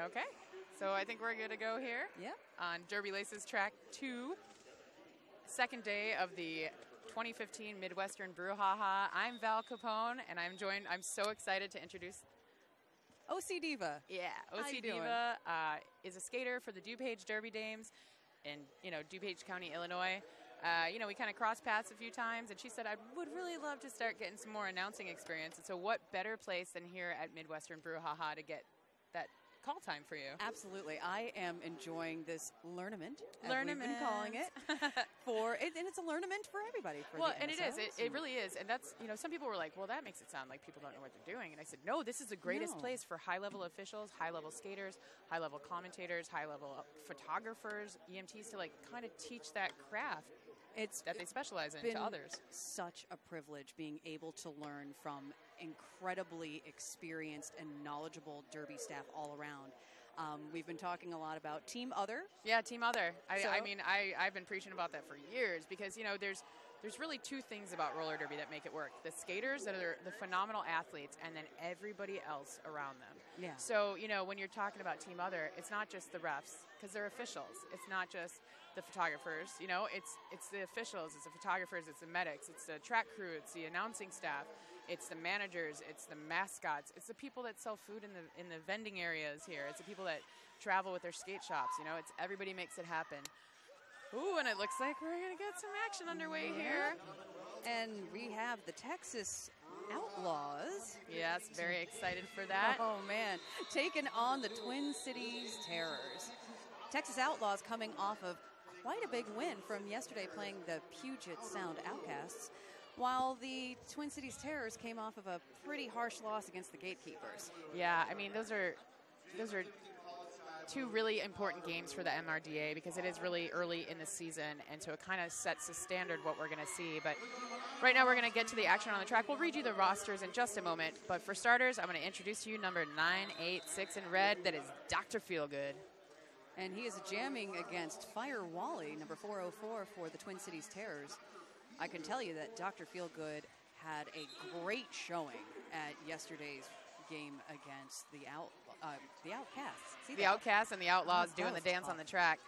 Okay, so I think we're good to go here. Yep. On Derby Laces Track 2, second day of the 2015 Midwestern Brouhaha. I'm Val Capone, and I'm so excited to introduce OC Diva. Yeah, OC Diva is a skater for the DuPage Derby Dames in, DuPage County, Illinois. We kind of crossed paths a few times, and she said, I would really love to start getting some more announcing experience. And so what better place than here at Midwestern Brouhaha to get that call time for you? Absolutely. I am enjoying this learnament, as we've been calling it. And it's a learnament for everybody. And it is. It really is. And that's, some people were like, well, that makes it sound like people don't know what they're doing. And I said, no, this is the greatest place for high-level officials, high-level skaters, high-level commentators, high-level photographers, EMTs to, kind of teach that craft that they specialize in to others. Such a privilege being able to learn from incredibly experienced and knowledgeable Derby staff all around. We've been talking a lot about Team Other. Yeah, Team Other. I've been preaching about that for years because, there's really two things about roller derby that make it work. The skaters that are the phenomenal athletes and then everybody else around them. Yeah. So, when you're talking about Team Other, it's not just the refs because they're officials. It's not just the photographers, it's the officials, it's the photographers, it's the medics, it's the track crew, it's the announcing staff, it's the managers, it's the mascots, it's the people that sell food in the vending areas here, it's the people that travel with their skate shops, it's everybody makes it happen. Ooh, and it looks like we're going to get some action underway here. And we have the Texas Outlaws. Yes, very excited for that. Oh, man. Taking on the Twin Cities Terrors. Texas Outlaws coming off of quite a big win from yesterday playing the Puget Sound Outcasts, while the Twin Cities Terrors came off of a pretty harsh loss against the Gatekeepers. Yeah, those are two really important games for the MRDA because it is really early in the season, and so it kind of sets the standard what we're going to see. But right now we're going to get to the action on the track. We'll read you the rosters in just a moment, but for starters, I'm going to introduce to you number 986 in red. That is Dr. Feelgood. And he is jamming against Fire Wally, number 404 for the Twin Cities Terrors. I can tell you that Dr. Feelgood had a great showing at yesterday's game against the Outcasts. The Outcasts and the Outlaws doing the dance on the track.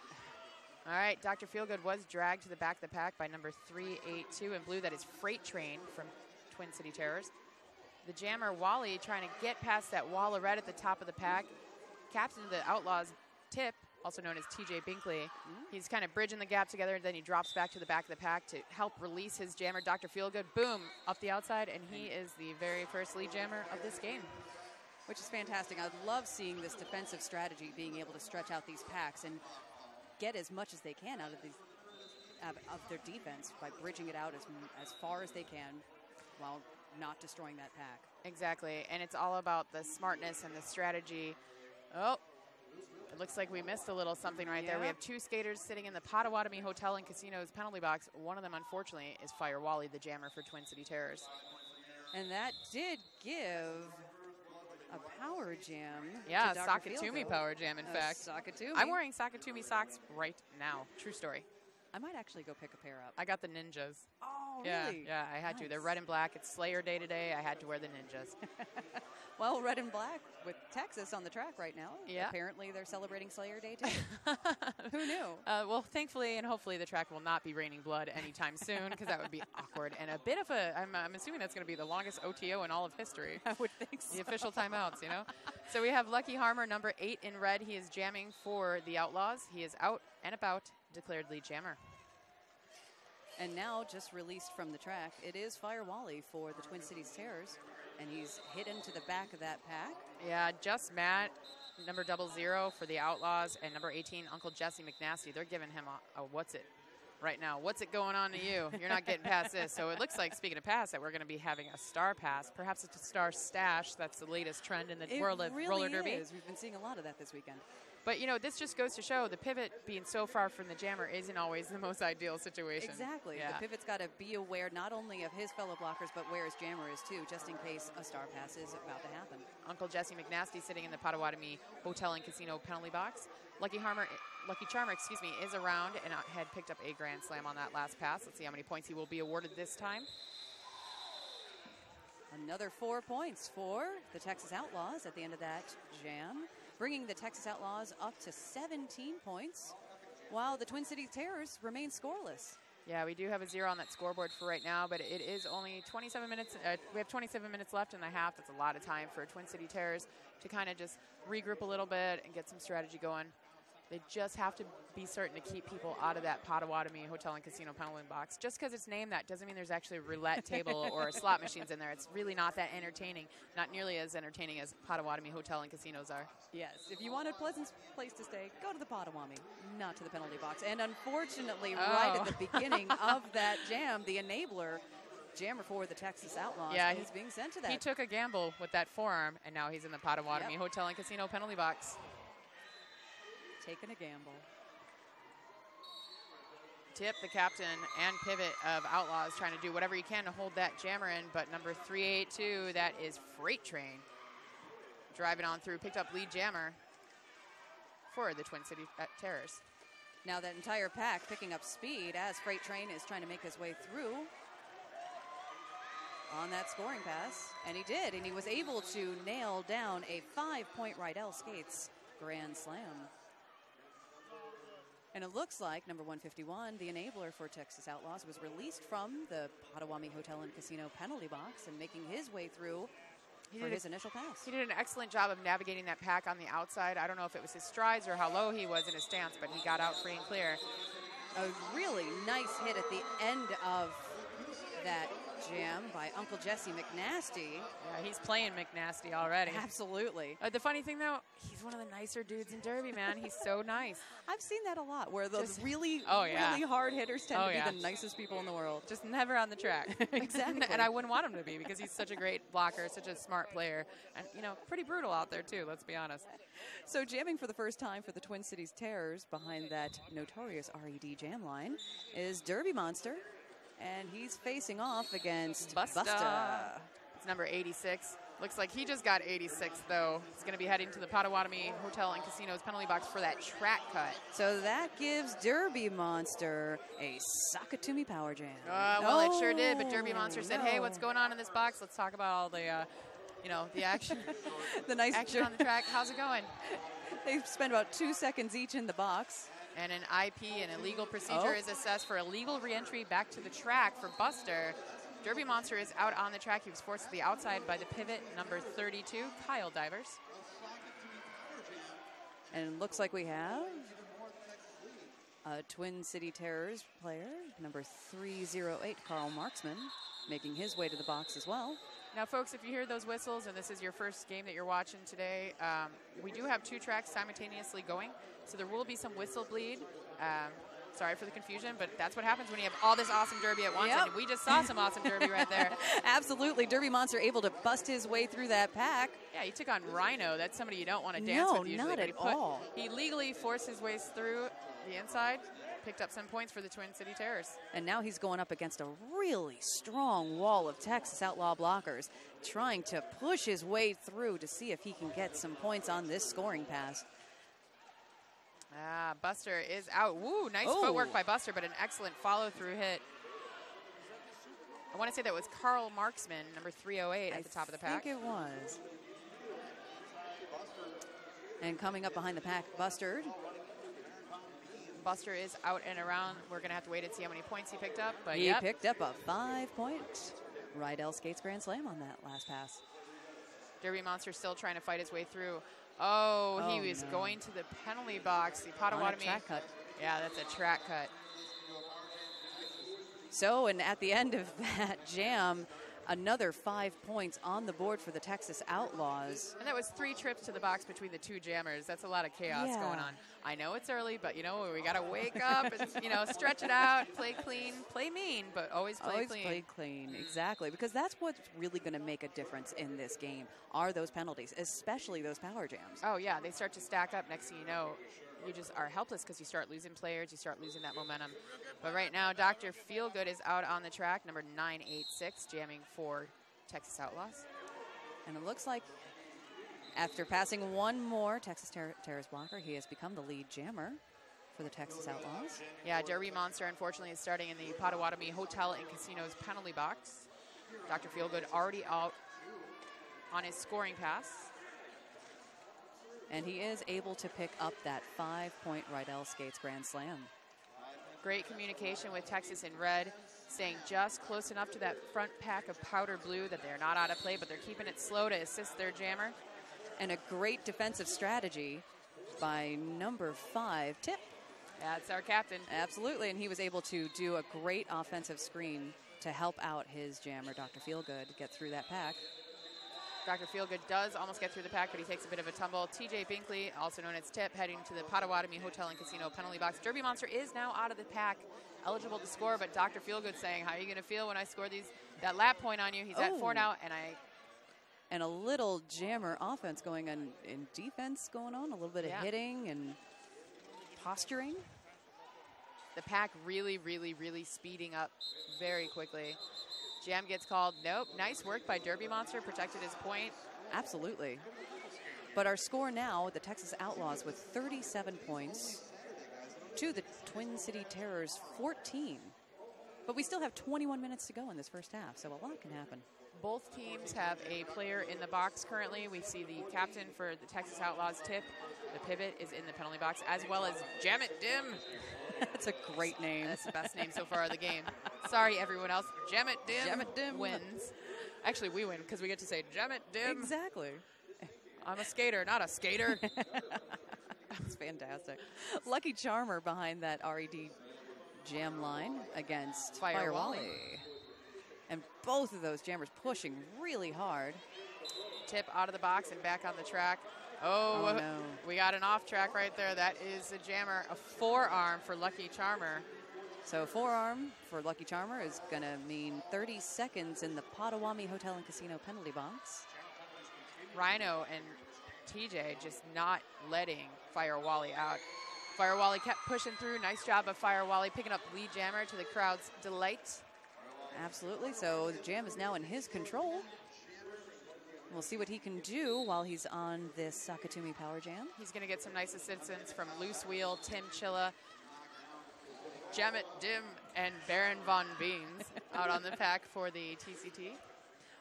All right, Dr. Feelgood was dragged to the back of the pack by number 382 in blue. That is Freight Train from Twin City Terrors. The jammer Wally trying to get past that wall of red at the top of the pack. Captain of the Outlaws, Tip, also known as TJ Binkley. He's kind of bridging the gap together, then he drops back to the back of the pack to help release his jammer, Dr. Feelgood. Boom, up the outside, and he is the very first lead jammer of this game. Which is fantastic. I love seeing this defensive strategy, being able to stretch out these packs and get as much as they can out of their defense by bridging it out as far as they can while not destroying that pack. Exactly, and it's all about the smartness and the strategy. Oh, it looks like we missed a little something right there. We have two skaters sitting in the Potawatomi Hotel and Casino's penalty box. One of them, unfortunately, is Fire Wally, the jammer for Twin City Terrors. And that did give a power jam. Yeah, Sakatumi power jam, in fact. Sakatumi. I'm wearing Sakatumi socks right now. True story. I might actually go pick a pair up. I got the ninjas. Oh, yeah, really? Yeah, I had to. They're red and black. It's Slayer Day today. I had to wear the ninjas. Well, red and black with Texas on the track right now. Yeah. Apparently they're celebrating Slayer Day too. Who knew? Well, thankfully and hopefully the track will not be raining blood anytime soon because that would be awkward. And a bit of I'm assuming that's going to be the longest OTO in all of history. I would think so. The official timeouts, So we have Lucky Harmer, number 8 in red. He is jamming for the Outlaws. He is out and about, declared lead jammer. And now, just released from the track, it is Fire Wally for the Twin Cities Terrors, and he's hidden to the back of that pack. Yeah, Just Matt, number 00 for the Outlaws, and number 18, Uncle Jesse McNasty. They're giving him a what's it right now. What's it going on to you? You're not getting past this. So it looks like, speaking of pass, that we're going to be having a star pass. Perhaps it's a star stash. That's the latest trend in the world of roller derby. It is. We've been seeing a lot of that this weekend. But, this just goes to show the pivot being so far from the jammer isn't always the most ideal situation. Exactly. Yeah. The pivot's got to be aware not only of his fellow blockers, but where his jammer is, too, just in case a star pass is about to happen. Uncle Jesse McNasty sitting in the Potawatomi Hotel and Casino penalty box. Lucky Charmer, is around and had picked up a grand slam on that last pass. Let's see how many points he will be awarded this time. Another 4 points for the Texas Outlaws at the end of that jam. bringing the Texas Outlaws up to 17 points, while the Twin Cities Terrors remain scoreless. Yeah, we do have a 0 on that scoreboard for right now, but it is only 27 minutes. We have 27 minutes left in the half. That's a lot of time for Twin City Terrors to kind of just regroup a little bit and get some strategy going. They just have to be certain to keep people out of that Potawatomi Hotel and Casino penalty box. Just because it's named that doesn't mean there's actually a roulette table or slot machines in there. It's really not that entertaining, not nearly as entertaining as Potawatomi Hotel and Casinos are. Yes, if you want a pleasant place to stay, go to the Potawatomi, not to the penalty box. And unfortunately, right at the beginning of that jam, the enabler, jammer for the Texas Outlaws, he's being sent to that. He took a gamble with that forearm, and now he's in the Potawatomi Hotel and Casino penalty box. Taking a gamble. Tip, the captain and pivot of Outlaws, trying to do whatever he can to hold that jammer in, but number 382, that is Freight Train. Driving on through, picked up lead jammer for the Twin City Terrors. Now that entire pack picking up speed as Freight Train is trying to make his way through on that scoring pass. And he did, and he was able to nail down a 5-point Rydell Skates grand slam. And it looks like number 151, the enabler for Texas Outlaws, was released from the Potawatomi Hotel and Casino penalty box and making his way through for his initial pass. He did an excellent job of navigating that pack on the outside. I don't know if it was his strides or how low he was in his stance, but he got out free and clear. A really nice hit at the end of that jam by Uncle Jesse McNasty. Yeah, he's playing McNasty already. Absolutely. The funny thing, though, he's one of the nicer dudes in Derby, man. He's so nice. I've seen that a lot, where those really hard hitters tend to be the nicest people in the world. Just never on the track. Exactly. And I wouldn't want him to be, because he's such a great blocker, such a smart player, and, you know, pretty brutal out there, too, let's be honest. So jamming for the first time for the Twin Cities Terrors behind that notorious RED jam line is Derby Monster. And he's facing off against Busta. It's number 86. Looks like he just got 86, though. He's going to be heading to the Potawatomi Hotel and Casinos penalty box for that track cut. So that gives Derby Monster a Sakatumi power jam. Well, it sure did, but Derby Monster said, hey, what's going on in this box? Let's talk about all the, the action. The nice action on the track. How's it going? They spend about 2 seconds each in the box. And an IP, an illegal procedure, is assessed for illegal reentry back to the track for Buster. Derby Monster is out on the track. He was forced to the outside by the pivot, number 32, Kyle Divers. And it looks like we have a Twin City Terrors player, number 308, Carl Marksman, making his way to the box as well. Now, folks, if you hear those whistles and this is your first game that you're watching today, we do have 2 tracks simultaneously going, so there will be some whistle bleed. Sorry for the confusion, but that's what happens when you have all this awesome Derby at once, and we just saw some awesome Derby right there. Absolutely. Derby Monster able to bust his way through that pack. Yeah, he took on Rhino. That's somebody you don't want to dance with usually. No, not at all. He legally forced his way through the inside, picked up some points for the Twin City Terrors. And now he's going up against a really strong wall of Texas Outlaw blockers, trying to push his way through to see if he can get some points on this scoring pass. Buster is out. Woo, nice footwork by Buster, but an excellent follow-through hit. I want to say that was Carl Marksman, number 308 at the top of the pack. I think it was. And coming up behind the pack, Buster. Buster is out and around. We're going to have to wait and see how many points he picked up. But he picked up a 5-point Rydell Skates grand slam on that last pass. Derby Monster still trying to fight his way through. He was going to the penalty box. The Potawatomi track cut. Yeah, that's a track cut. So, and at the end of that jam, another 5 points on the board for the Texas Outlaws. And that was 3 trips to the box between the 2 jammers. That's a lot of chaos going on. I know it's early, but, we got to wake up and, stretch it out, play clean, play mean, but always play clean. Always play clean, exactly, because that's what's really going to make a difference in this game are those penalties, especially those power jams. Oh, yeah, they start to stack up. Next thing you know, you just are helpless because you start losing players, you start losing that momentum. But right now, Dr. Feelgood is out on the track, number 986, jamming for Texas Outlaws. And it looks like after passing one more Texas Terrors blocker, he has become the lead jammer for the Texas Outlaws. Yeah, Derby Monster, unfortunately, is starting in the Potawatomi Hotel and Casinos penalty box. Dr. Feelgood already out on his scoring pass. And he is able to pick up that 5-point Rydell Skates Grand Slam. Great communication with Texas in red, staying just close enough to that front pack of powder blue that they're not out of play, but they're keeping it slow to assist their jammer. And a great defensive strategy by number 5, Tip. That's our captain. Absolutely, and he was able to do a great offensive screen to help out his jammer, Dr. Feelgood, get through that pack. Dr. Feelgood does almost get through the pack, but he takes a bit of a tumble. TJ Binkley, also known as Tip, heading to the Potawatomi Hotel and Casino penalty box. Derby Monster is now out of the pack, eligible to score, but Dr. Feelgood saying, how are you going to feel when I score that lap point on you? He's at 4 now, and a little jammer offense going on in defense going on, a little bit of hitting and posturing. The pack really, really, really speeding up very quickly. Jam gets called. Nope. Nice work by Derby Monster. Protected his point. Absolutely. But our score now, the Texas Outlaws with 37 points to the Twin City Terrors 14. But we still have 21 minutes to go in this first half, so a lot can happen. Both teams have a player in the box currently. We see the captain for the Texas Outlaws, Tip. The pivot is in the penalty box, as well as Jamit Dim. That's a great name. That's the best name so far of the game. Sorry, everyone else. Jamit Dim, Jamit Dim wins. Actually, we win because we get to say Jamit Dim. Exactly. I'm a skater, not a skater. That's fantastic. Lucky Charmer behind that RED jam line against Fire Wally. And both of those jammers pushing really hard. Tip out of the box and back on the track. Oh, no. We got an off track right there. That is a jammer, a forearm for Lucky Charmer. So forearm for Lucky Charmer is going to mean 30 seconds in the Potawatomi Hotel and Casino penalty box. Rhino and TJ just not letting Fire Wally out. Fire Wally kept pushing through. Nice job of Fire Wally picking up lead jammer to the crowd's delight. Absolutely. So the jam is now in his control. We'll see what he can do while he's on this Sakatumi Power Jam. He's going to get some nice assistance from Loose Wheel, Tim Chilla, Jamit Dim, and Baron Von Beans out on the pack for the TCT.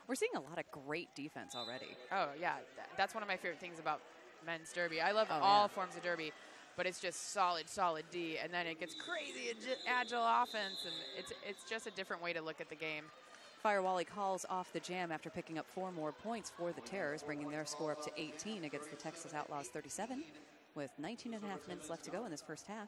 We're seeing a lot of great defense already. Oh, yeah. That's one of my favorite things about men's derby. I love all forms of derby, but it's just solid D, and then it gets crazy agile offense, and it's just a different way to look at the game. Fire Wally calls off the jam after picking up 4 more points for the Terrors, bringing their score up to 18 against the Texas Outlaws 37, with 19 and a half minutes left to go in this first half.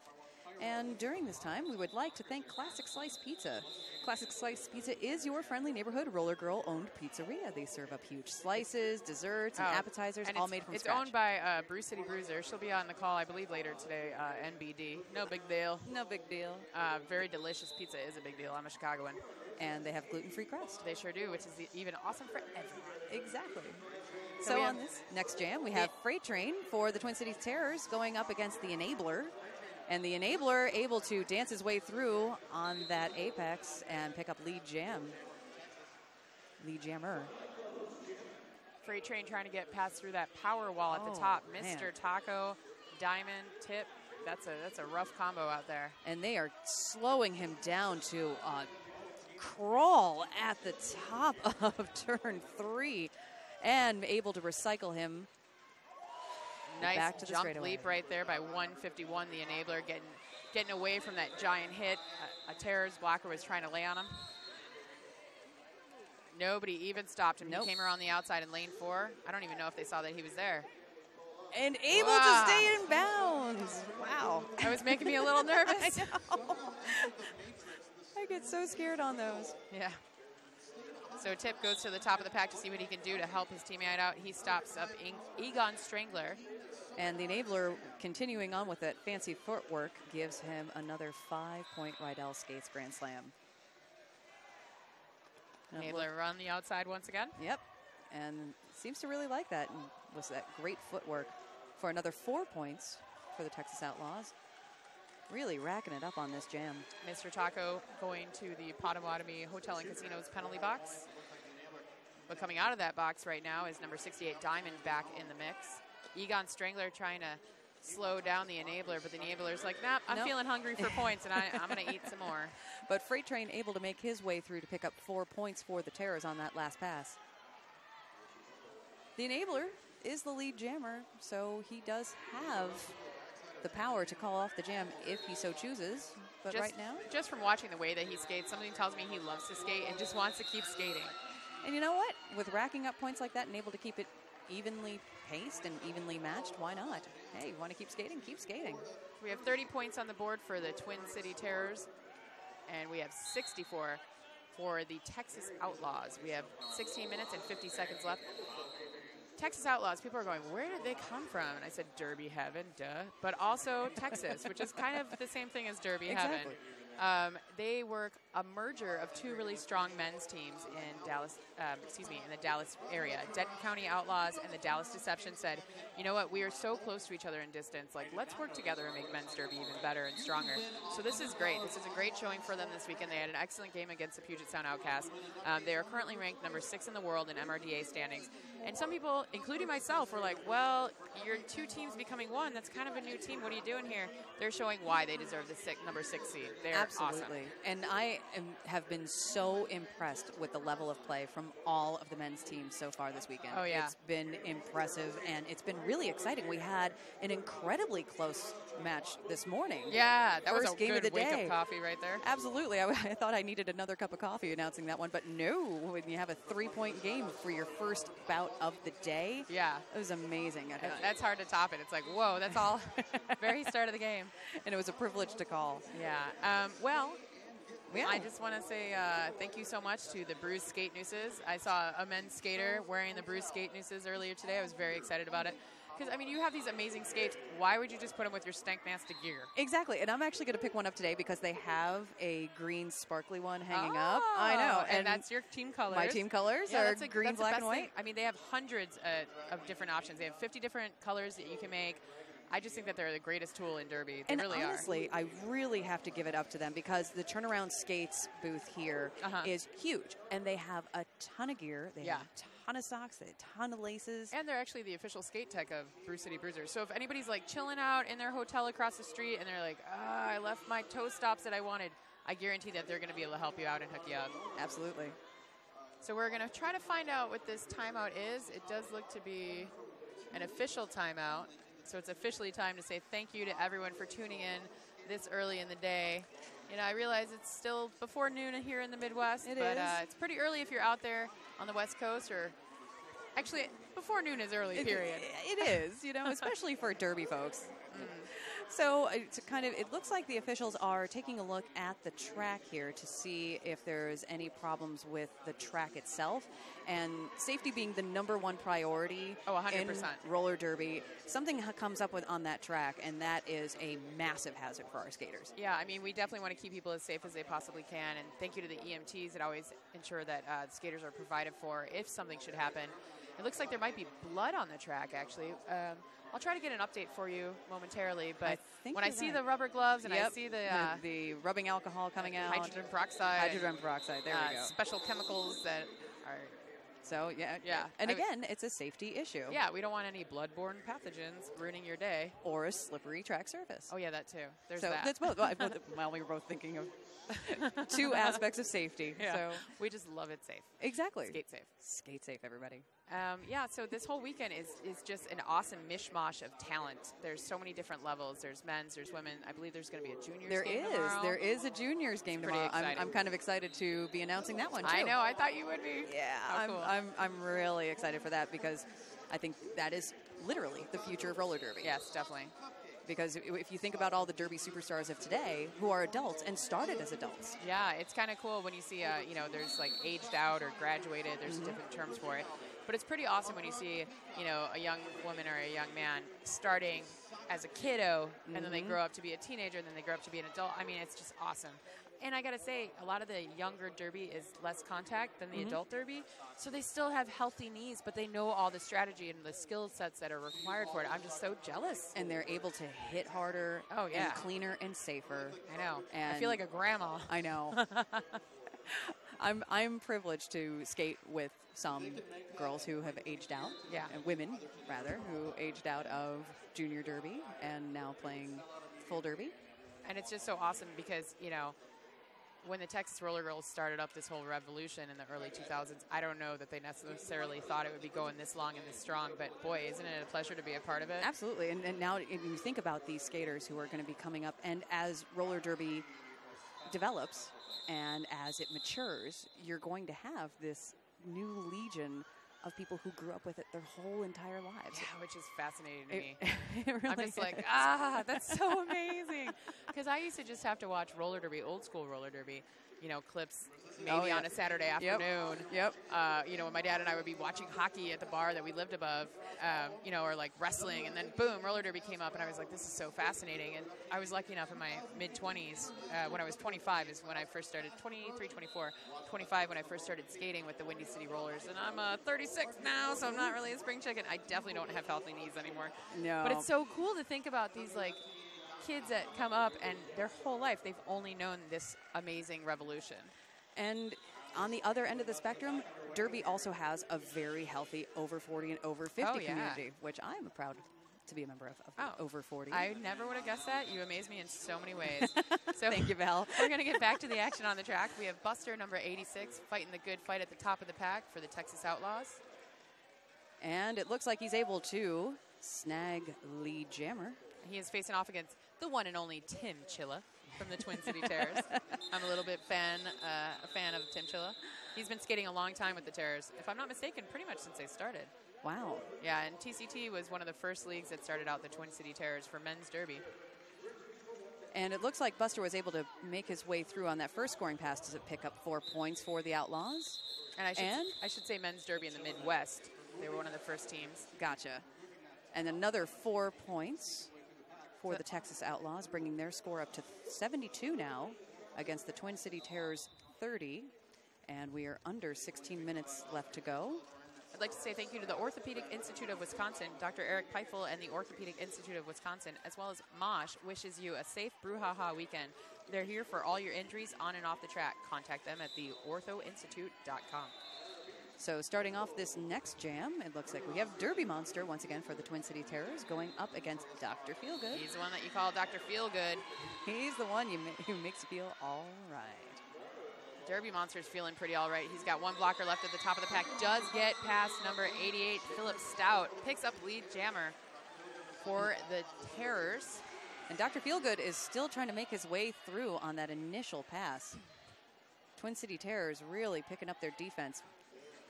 And during this time, we would like to thank Classic Slice Pizza. Classic Slice Pizza is your friendly neighborhood Roller Girl-owned pizzeria. They serve up huge slices, desserts, and appetizers, all made from scratch. It's owned by Bruce City Bruiser. She'll be on the call, I believe, later today, NBD. No big deal. No big deal. Very delicious pizza is a big deal. I'm a Chicagoan. And they have gluten-free crust. They sure do, which is even awesome for everyone. Exactly. So on this next jam, we have Freight Train for the Twin Cities Terrors going up against the Enabler. And the Enabler able to dance his way through on that apex and pick up lead jammer. Freight Train trying to get past through that power wall at the top. Mr. Taco, Diamond, Tip. That's a rough combo out there. And they are slowing him down to a crawl at the top of turn 3 and able to recycle him. Nice back to the jump leap right there by 151. The Enabler getting away from that giant hit. A Terrors blocker was trying to lay on him. Nobody even stopped him. He came around the outside in lane 4. I don't even know if they saw that he was there. And able to stay in bounds. Wow. That was making me a little nervous. I know. I get so scared on those. Yeah. So Tip goes to the top of the pack to see what he can do to help his teammate out. He stops up Egon Strangler. And the Enabler, continuing on with that fancy footwork, gives him another 5-point Rydell Skates Grand Slam. Enabler run the outside once again. Yep. And seems to really like that. And was that great footwork for another 4 points for the Texas Outlaws. Really racking it up on this jam. Mr. Taco going to the Potawatomi Hotel and Casino's penalty box. But coming out of that box right now is number 68, Diamond, back in the mix. Egon Strangler trying to slow down the Enabler, but the Enabler's like, nah, I'm feeling hungry for points, and I'm going to eat some more. But Freight Train able to make his way through to pick up 4 points for the Terrors on that last pass. The Enabler is the lead jammer, so he does have the power to call off the jam if he so chooses. But right now, just from watching the way that he skates, something tells me he loves to skate and just wants to keep skating. And you know what? With racking up points like that and able to keep it evenly paced and evenly matched, why not? Hey, you want to keep skating? Keep skating. We have 30 points on the board for the Twin City Terrors, and we have 64 for the Texas Outlaws. We have 16 minutes and 50 seconds left. Texas Outlaws, people are going, where did they come from? And I said, Derby heaven, duh. But also Texas, which is kind of the same thing as Derby heaven. They were a merger of two really strong men's teams in Dallas, in the Dallas area. Denton County Outlaws and the Dallas Deception said, you know what, we are so close to each other in distance, like, let's work together and make men's derby even better and stronger. So this is great. This is a great showing for them this weekend. They had an excellent game against the Puget Sound Outcasts. They are currently ranked number 6 in the world in MRDA standings. And some people, including myself, were like, well, you're two teams becoming one. That's kind of a new team. What are you doing here? They're showing why they deserve the number 6 seed. They're Absolutely. Awesome. And I have been so impressed with the level of play from all of the men's teams so far this weekend. Oh, yeah. It's been impressive, and it's been really exciting. We had an incredibly close match this morning. Yeah, that First was a game good of the wake-up day. coffee right there. Absolutely. I thought I needed another cup of coffee announcing that one, but no. When you have a 3-point game for your first bout of the day, yeah, it was amazing. That's hard to top it. It's like, whoa, that's all very start of the game. And it was a privilege to call. Yeah. Yeah. I just want to say thank you so much to the Bruised Skate Nooses. I saw a men's skater wearing the Bruised Skate Nooses earlier today. I was very excited about it. Because, I mean, you have these amazing skates. Why would you just put them with your Stank-Nasty gear? Exactly. And I'm actually going to pick one up today because they have a green sparkly one hanging up. I know. And that's your team colors. My team colors are green, black, and white. Thing. I mean, they have hundreds of different options. They have 50 different colors that you can make. I just think that they're the greatest tool in Derby. They really honestly, I really have to give it up to them because the Turnaround Skates booth here is huge. And they have a ton of gear. They have a ton of socks, a ton of laces. And they're actually the official skate tech of Brew City Bruisers. So if anybody's like chilling out in their hotel across the street and they're like, I left my toe stops that I wanted, I guarantee that they're going to be able to help you out and hook you up. Absolutely. So we're going to try to find out what this timeout is. It does look to be an official timeout. So it's officially time to say thank you to everyone for tuning in this early in the day. You know, I realize it's still before noon here in the Midwest, but it's pretty early if you're out there on the West Coast, or actually before noon is early, period. It is, you know, especially for Derby folks. So it looks like the officials are taking a look at the track here to see if there's any problems with the track itself. And safety being the #1 priority 100%. in roller derby, something comes up on that track, and that is a massive hazard for our skaters. Yeah, I mean, we definitely want to keep people as safe as they possibly can. And thank you to the EMTs that always ensure that the skaters are provided for if something should happen. It looks like there might be blood on the track, actually. I'll try to get an update for you momentarily, but when I see the rubber gloves and I see the rubbing alcohol coming out, hydrogen peroxide, there we go. Special chemicals that are. So yeah. And again, it's a safety issue. Yeah, we don't want any bloodborne pathogens ruining your day or a slippery track surface. Oh yeah, that too. There's so that. That's both. Well, we were both thinking of two aspects of safety. Yeah. So we just love it safe. Exactly. Skate safe. Skate safe, everybody. Yeah, so this whole weekend is just an awesome mishmash of talent. There's so many different levels. There's men's, there's women. I believe there's going to be a juniors game tomorrow. There is a juniors game tomorrow. I'm kind of excited to be announcing that one, too. I know. I thought you would be. Yeah, cool. I'm really excited for that because I think that is literally the future of roller derby. Yes, definitely. Because if you think about all the derby superstars of today who are adults and started as adults. Yeah, it's kind of cool when you see, there's like aged out or graduated. There's different terms for it. But it's pretty awesome when you see, a young woman or a young man starting as a kiddo, and then they grow up to be a teenager, and then they grow up to be an adult. I mean, it's just awesome. And I got to say, a lot of the younger derby is less contact than the adult derby. So they still have healthy knees, but they know all the strategy and the skill sets that are required for it. I'm just so jealous. And they're able to hit harder and cleaner and safer. I know. And I feel like a grandma. I know. I'm privileged to skate with some girls who have aged out. Yeah. And women, rather, who aged out of junior derby and now playing full derby. And it's just so awesome because, when the Texas Roller Girls started up this whole revolution in the early 2000s, I don't know that they necessarily thought it would be going this long and this strong, but boy, isn't it a pleasure to be a part of it? Absolutely. And now if you think about these skaters who are going to be coming up, and as roller derby develops and as it matures, you're going to have this new legion of people who grew up with it their whole entire lives. Yeah, which is fascinating to me. It really I'm just is. like, that's so amazing. Because I used to just have to watch roller derby, old school roller derby, you know, clips maybe on a Saturday afternoon. Yep. You know, when my dad and I would be watching hockey at the bar that we lived above, you know, or like wrestling, and then boom, roller derby came up, and I was like, this is so fascinating. And I was lucky enough in my mid-20s, when I was 25 is when I first started, 23, 24, 25 when I first started skating with the Windy City Rollers. And I'm 36 now, so I'm not really a spring chicken. I definitely don't have healthy knees anymore. No. But it's so cool to think about these, like, kids that come up and their whole life they've only known this amazing revolution. And on the other end of the spectrum, derby also has a very healthy over 40 and over 50 community, which I'm proud to be a member of over 40. I never would have guessed that. You amaze me in so many ways. So Thank you, Val. We're going to get back to the action on the track. We have Buster, number 86, fighting the good fight at the top of the pack for the Texas Outlaws. And it looks like he's able to snag lead jammer. He is facing off against the one and only Tim Chilla from the Twin City Terrors. I'm a little bit a fan of Tim Chilla. He's been skating a long time with the Terrors, if I'm not mistaken, pretty much since they started. Wow. Yeah, and TCT was one of the first leagues that started out the Twin City Terrors for men's derby. And it looks like Buster was able to make his way through on that first scoring pass to pick up 4 points for the Outlaws. And I should say men's derby in the Midwest. They were one of the first teams. Gotcha. And another 4 points for the Texas Outlaws, bringing their score up to 72 now against the Twin City Terrors 30. And we are under 16 minutes left to go. I'd like to say thank you to the Orthopedic Institute of Wisconsin. Dr. Eric Peifel and the Orthopedic Institute of Wisconsin, as well as Mosh, wishes you a safe brouhaha weekend. They're here for all your injuries on and off the track. Contact them at theorthoinstitute.com. So starting off this next jam, it looks like we have Derby Monster once again for the Twin City Terrors going up against Dr. Feelgood. He's the one that you call Dr. Feelgood. He's the one who makes you feel all right. Derby Monster's feeling pretty all right. He's got one blocker left at the top of the pack. Does get past number 88, Philip Stout. Picks up lead jammer for the Terrors. And Dr. Feelgood is still trying to make his way through on that initial pass. Twin City Terrors really picking up their defense,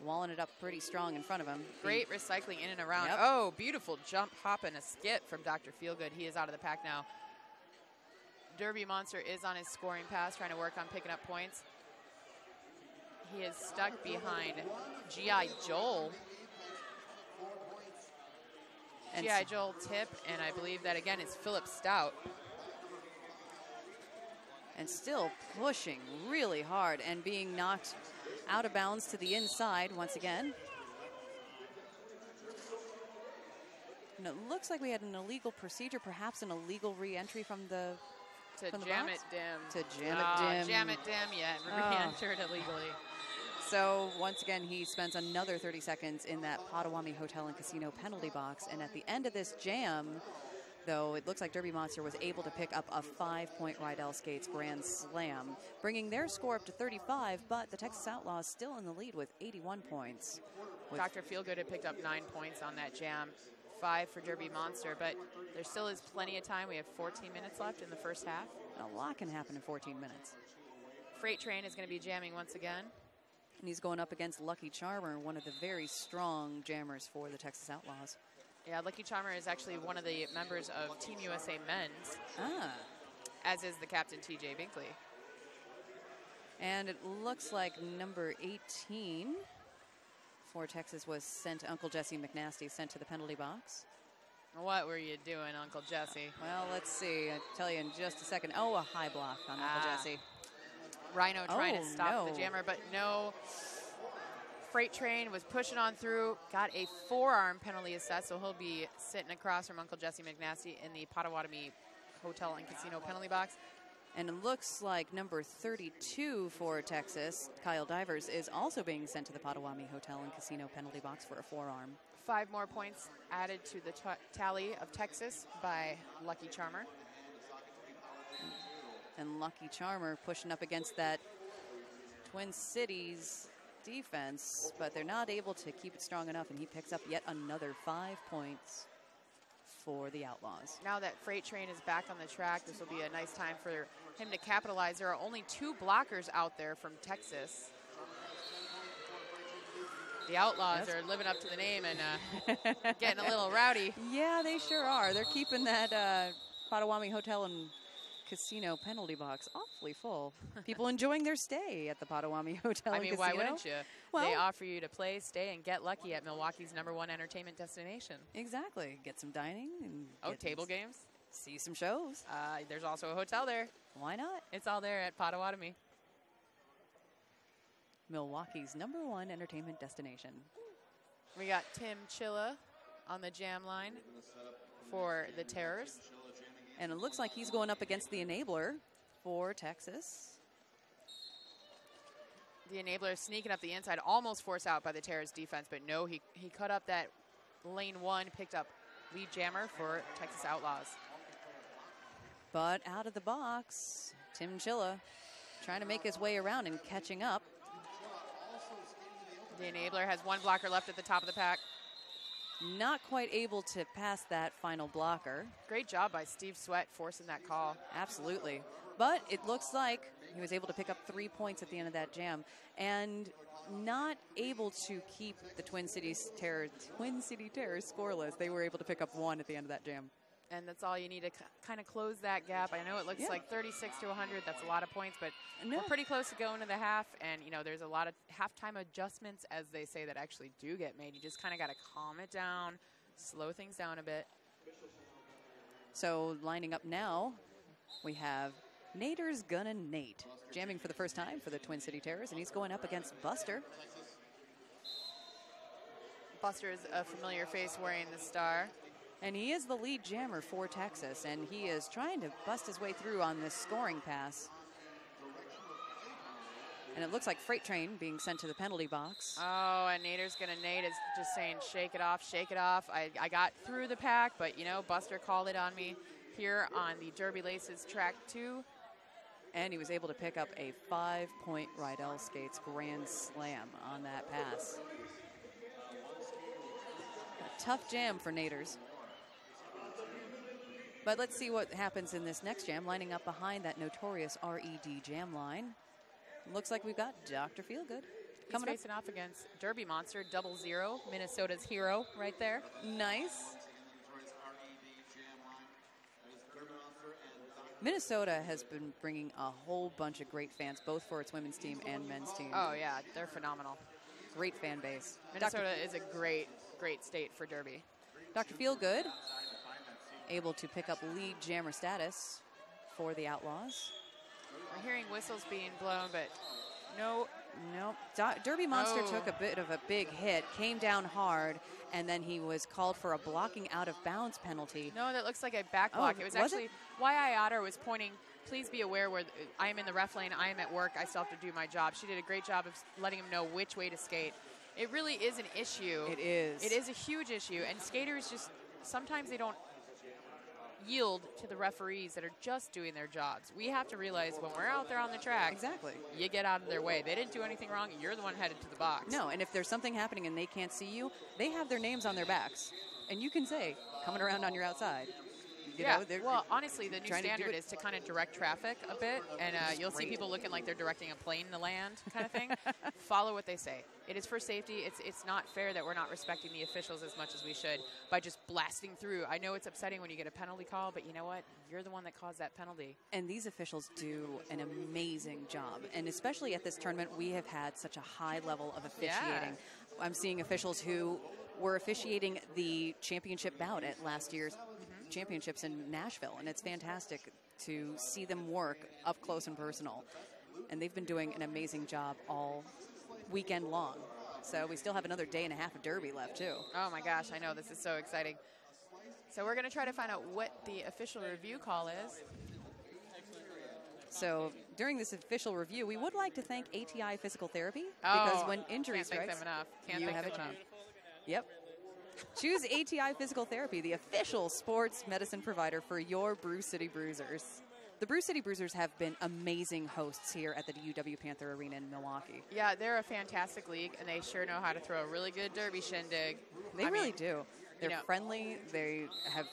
walling it up pretty strong in front of him. Great recycling in and around. Yep. Oh, beautiful jump, hop, and a skip from Dr. Feelgood. He is out of the pack now. Derby Monster is on his scoring pass, trying to work on picking up points. He is stuck behind G.I. Joel. G.I. Joel tip, and I believe that, again, is Philip Stout. And still pushing really hard and being knocked out of bounds to the inside once again. And it looks like we had an illegal procedure, perhaps an illegal re-entry from the Jam It Dim. To Jam It Dim. Jam It Dim, yeah, re-entered illegally. So once again, he spends another 30 seconds in that Potawatomi Hotel and Casino penalty box. And at the end of this jam, though, it looks like Derby Monster was able to pick up a 5-point Rydell Skates Grand Slam, bringing their score up to 35, but the Texas Outlaws still in the lead with 81 points. Dr. Feelgood had picked up 9 points on that jam, 5 for Derby Monster, but there still is plenty of time. We have 14 minutes left in the first half. A lot can happen in 14 minutes. Freight Train is going to be jamming once again. And he's going up against Lucky Charmer, one of the very strong jammers for the Texas Outlaws. Yeah, Lucky Charmer is actually one of the members of Team USA Men's, as is the captain, TJ Binkley. And it looks like number 18 for Texas was sent, Uncle Jesse McNasty, sent to the penalty box. What were you doing, Uncle Jesse? Well, let's see. I'll tell you in just a second. Oh, a high block on Uncle Jesse. Rhino trying to stop the jammer, but no. Freight Train was pushing on through, got a forearm penalty assessed, so he'll be sitting across from Uncle Jesse McNasty in the Potawatomi Hotel and Casino penalty box. And it looks like number 32 for Texas, Kyle Divers, is also being sent to the Potawatomi Hotel and Casino penalty box for a forearm. 5 more points added to the tally of Texas by Lucky Charmer. And Lucky Charmer pushing up against that Twin Cities defense, but they're not able to keep it strong enough, and he picks up yet another 5 points for the Outlaws. Now that Freight Train is back on the track, this will be a nice time for him to capitalize. There are only 2 blockers out there from Texas. The Outlaws are living up to the name and getting a little rowdy. Yeah, they sure are. They're keeping that Potawatomi Hotel and Casino penalty box awfully full. People enjoying their stay at the Potawatomi Hotel and Casino. Why wouldn't you? Well, they offer you to play, stay, and get lucky at Milwaukee's #1 entertainment destination. Exactly. Get some dining. And table games. See some shows. There's also a hotel there. Why not? It's all there at Potawatomi. Milwaukee's #1 entertainment destination. We got Tim Chilla on the jam line for the Terrors. And it looks like he's going up against the Enabler for Texas. The Enabler is sneaking up the inside, almost forced out by the Terrors defense, but no, he cut up that lane 1, picked up lead jammer for Texas Outlaws. But out of the box, Tim Chilla trying to make his way around and catching up. The Enabler has 1 blocker left at the top of the pack. Not quite able to pass that final blocker. Great job by Steve Sweat forcing that call. Absolutely. But it looks like he was able to pick up 3 points at the end of that jam and not able to keep the Twin City Terrors scoreless. They were able to pick up 1 at the end of that jam. And that's all you need to kind of close that gap. I know it looks like 36 to 100. That's a lot of points, but we're pretty close to going to the half. And, there's a lot of halftime adjustments, as they say, that actually do get made. You just kind of got to calm it down, slow things down a bit. So lining up now, we have Nader's Gonna Nate jamming for the first time for the Twin City Terrors, and he's going up against Buster. Buster is a familiar face wearing the star. And he is the lead jammer for Texas, and he is trying to bust his way through on this scoring pass. And it looks like Freight Train being sent to the penalty box. Oh, and Nader's Gonna Nate is just saying, shake it off, shake it off. I got through the pack, but, Buster called it on me here on the Derby Laces track 2. And he was able to pick up a 5-point Rydell Skates grand slam on that pass. A tough jam for Naders. But let's see what happens in this next jam, lining up behind that notorious RED jam line. Looks like we've got Dr. Feelgood coming facing off against Derby Monster, 00, Minnesota's hero right there. Nice. Minnesota has been bringing a whole bunch of great fans, both for its women's team and men's team. Oh, yeah, they're phenomenal. Great fan base. Minnesota is a great, great state for Derby. Dr. Feelgood able to pick up lead jammer status for the Outlaws. We're hearing whistles being blown, but no. Derby Monster took a bit of a big hit, came down hard, and then he was called for a blocking out of bounds penalty. No, that looks like a back block. It was actually Y.I. Otter was pointing, please be aware where I am in the ref lane, I am at work, I still have to do my job. She did a great job of letting him know which way to skate. It really is an issue. It is. It is a huge issue, and skaters just, sometimes they don't yield to the referees that are just doing their jobs. We have to realize when we're out there on the track, exactly, you get out of their way. They didn't do anything wrong. You're the one headed to the box. No, and if there's something happening and they can't see you, they have their names on their backs. And you can say, coming around on your outside. You know, well, honestly, the new standard is to kind of direct traffic a bit, and you'll see people looking like they're directing a plane to land kind of thing. Follow what they say. It is for safety. It's not fair that we're not respecting the officials as much as we should by just blasting through. I know it's upsetting when you get a penalty call, but you know what? You're the one that caused that penalty. And these officials do an amazing job, and especially at this tournament, we have had such a high level of officiating. Yeah. I'm seeing officials who were officiating the championship bout at last year's championships in Nashville, and it's fantastic to see them work up close and personal. And they've been doing an amazing job all weekend long. So we still have another day and a half of Derby left too. Oh my gosh, I know, this is so exciting. So we're going to try to find out what the official review call is. So during this official review, we would like to thank ATI Physical Therapy, because when injury strikes, you have a chance. Yep. Choose ATI Physical Therapy, the official sports medicine provider for your Brew City Bruisers. the Brew City Bruisers have been amazing hosts here at the UW Panther Arena in Milwaukee. Yeah, they're a fantastic league, and they sure know how to throw a really good derby shindig. They really do. They're friendly. They have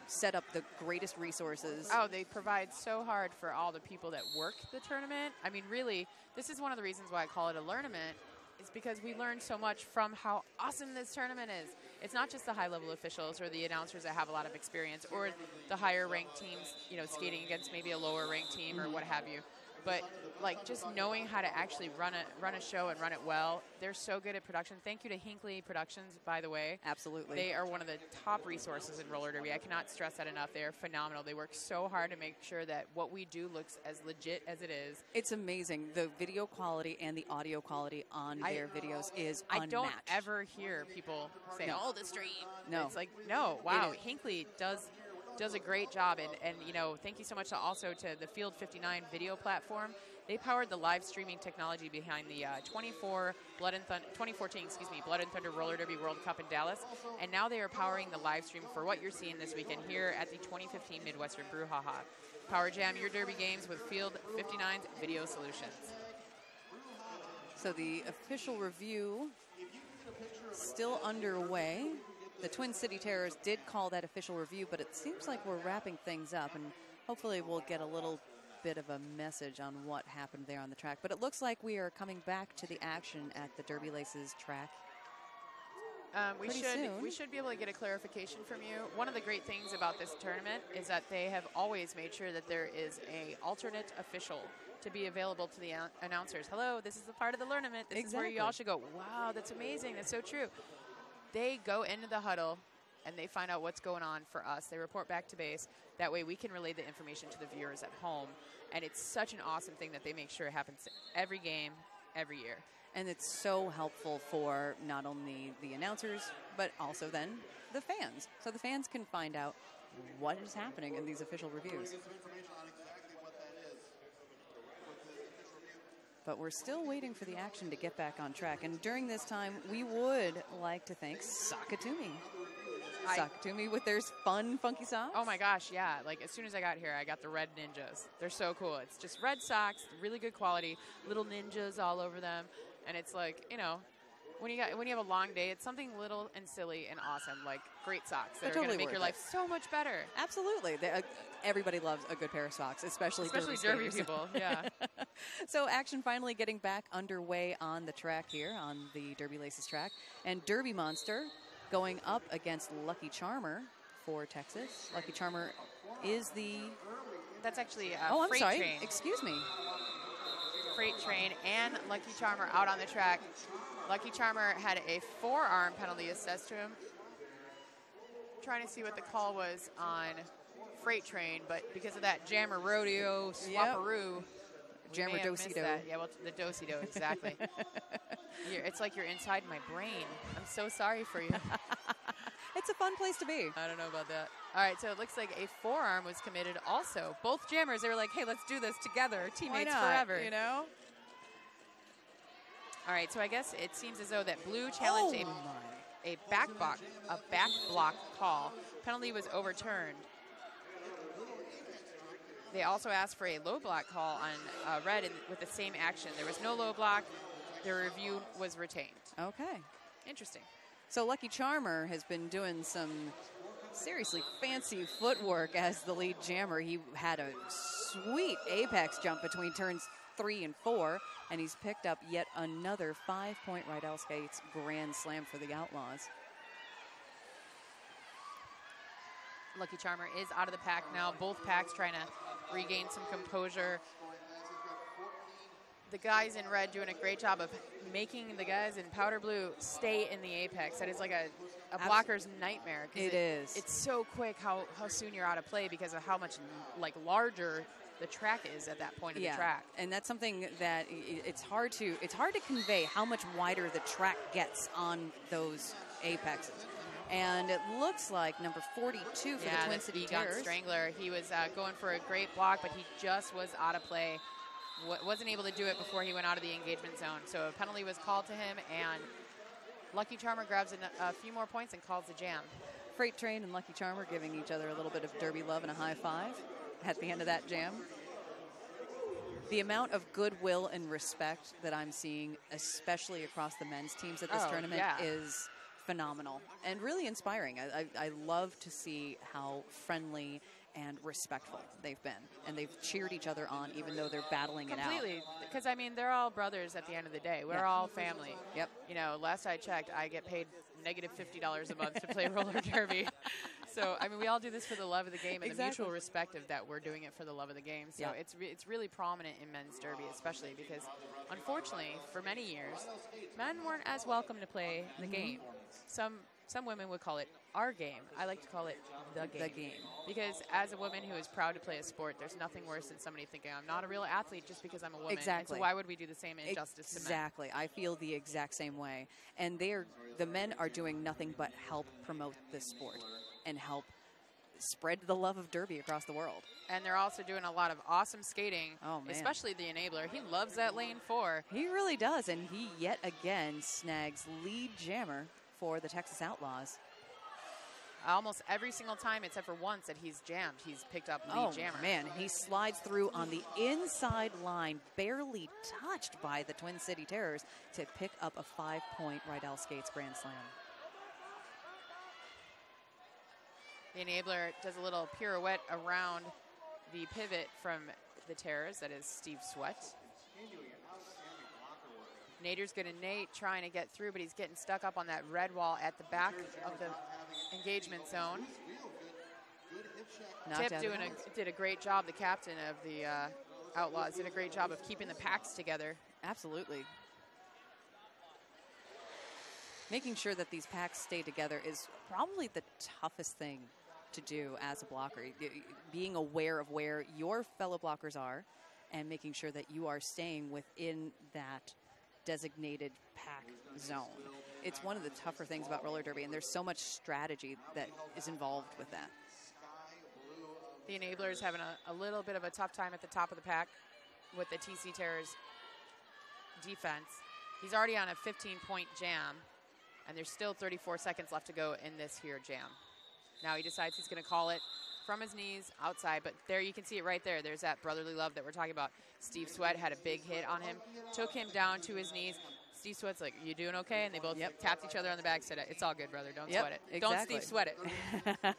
set up the greatest resources. Oh, they provide so hard for all the people that work the tournament. I mean, really, this is one of the reasons why I call it a learnament, is because we learn so much from how awesome this tournament is. It's not just the high-level officials or the announcers that have a lot of experience, or the higher-ranked teams, skating against maybe a lower-ranked team or what have you. But like just knowing how to actually run a show and run it well, they're so good at production. Thank you to Hinckley Productions, by the way. Absolutely. They are one of the top resources in roller derby. I cannot stress that enough. They are phenomenal. They work so hard to make sure that what we do looks as legit as it is. It's amazing. The video quality and the audio quality on their videos is unmatched. I don't ever hear people say, oh, the stream. No. It's like, no, wow. Hinckley does a great job, and thank you so much also to the Field 59 video platform. They powered the live streaming technology behind the 2014 Blood and Thunder Roller Derby World Cup in Dallas, and now they are powering the live stream for what you're seeing this weekend here at the 2015 Midwestern Brouhaha. Power Jam your derby games with Field 59's video solutions. So the official review still underway. The Twin City Terrors did call that official review, but it seems like we're wrapping things up, and hopefully we'll get a little bit of a message on what happened there on the track. But it looks like we are coming back to the action at the Derby Laces track. We should be able to get a clarification from you. One of the great things about this tournament is that they have always made sure that there is a alternate official to be available to the announcers. Hello, this is the part of the tournament. This is where you all should go, wow, that's amazing. That's so true. They go into the huddle and they find out what's going on for us. They report back to base. That way we can relay the information to the viewers at home. And it's such an awesome thing that they make sure it happens every game, every year. And it's so helpful for not only the announcers, but also then the fans. So the fans can find out what is happening in these official reviews. But we're still waiting for the action to get back on track. And during this time, we would like to thank Sakatumi. Sakatumi with their fun, funky socks. Oh my gosh, yeah. Like as soon as I got here, I got the red ninjas. They're so cool. It's just red socks, really good quality, little ninjas all over them. And it's like, when you have a long day, it's something little and silly and awesome, like great socks that are going to make your life so much better. Absolutely. Everybody loves a good pair of socks, especially derby people. Yeah. So action finally getting back underway on the track here, on the Derby Laces track. And Derby Monster going up against Lucky Charmer for Texas. Lucky Charmer is the... That's actually Freight Train. Excuse me. Freight Train and Lucky Charmer out on the track. Lucky Charmer had a forearm penalty assessed to him. Trying to see what the call was on Freight Train, but because of that Jammer Rodeo Swapperoo, Jammer Do-si-do. Yeah, well, the Do-si-do, exactly. It's like you're inside my brain. I'm so sorry for you. It's a fun place to be. I don't know about that. All right, so it looks like a forearm was committed also. Both jammers, they were like, hey, let's do this together. Teammates forever. All right, so I guess it seems as though that blue challenged a back block call. Penalty was overturned. They also asked for a low block call on red with the same action. There was no low block. The review was retained. Okay. Interesting. So Lucky Charmer has been doing some seriously fancy footwork as the lead jammer. He had a sweet apex jump between turns 3 and 4, and he's picked up yet another 5-point Rydell Skates grand slam for the Outlaws. Lucky Charmer is out of the pack now. Both packs trying to regain some composure. The guys in red doing a great job of making the guys in powder blue stay in the apex. That is like a blocker's nightmare. It is. It's so quick how soon you're out of play because of how much larger the track is at that point of the track. And that's something that it's hard to convey how much wider the track gets on those apexes. And it looks like number 42 for the Twin City Terrors. Strangler. He was going for a great block, but he just was out of play. Wasn't able to do it before he went out of the engagement zone. So a penalty was called to him, and Lucky Charmer grabs a few more points and calls the jam. Freight Train and Lucky Charmer giving each other a little bit of derby love and a high five at the end of that jam. The amount of goodwill and respect that I'm seeing, especially across the men's teams at this tournament, is phenomenal and really inspiring. I love to see how friendly and respectful they've been, and they've cheered each other on even though they're battling it out. Completely, because I mean they're all brothers at the end of the day. We're all family. Yep. You know, last I checked, I get paid negative $50 a month to play roller derby. So I mean, we all do this for the love of the game and the mutual respect of that we're doing it for the love of the game. So it's really prominent in men's derby, especially because unfortunately for many years, men weren't as welcome to play the game. Some women would call it our game. I like to call it the game. Because as a woman who is proud to play a sport, there's nothing worse than somebody thinking I'm not a real athlete just because I'm a woman. Exactly. And so why would we do the same injustice to men? Exactly. I feel the exact same way. And the men are doing nothing but help promote this sport and help spread the love of derby across the world. And they're also doing a lot of awesome skating, especially the enabler. He loves that lane 4. He really does, and he yet again snags lead jammer for the Texas Outlaws. Almost every single time, except for once that he's jammed, he's picked up lead jammer. Oh, man, he slides through on the inside line, barely touched by the Twin City Terrors to pick up a 5-point Rydell Skates Grand Slam. The enabler does a little pirouette around the pivot from the Terrors. That is Steve Sweat. Nader's going to Nate, trying to get through, but he's getting stuck up on that red wall at the back of the engagement zone. Tip did a great job. The captain of the Outlaws did a great job of keeping the packs together. Absolutely. Making sure that these packs stay together is probably the toughest thing to do as a blocker. Being aware of where your fellow blockers are and making sure that you are staying within that designated pack zone. It's one of the tougher things about roller derby, and there's so much strategy that is involved with that. The enabler is having a little bit of a tough time at the top of the pack with the TC Terrors defense. He's already on a 15-point jam, and there's still 34 seconds left to go in this here jam. Now he decides he's going to call it from his knees outside, but there you can see it right there. There's that brotherly love that we're talking about. Steve Sweat had a big hit on him, took him down to his knees. Steve Sweat's like, you doing okay? And they both tapped each other on the back, said, it's all good, brother. Don't sweat it. Exactly. Don't Steve Sweat it.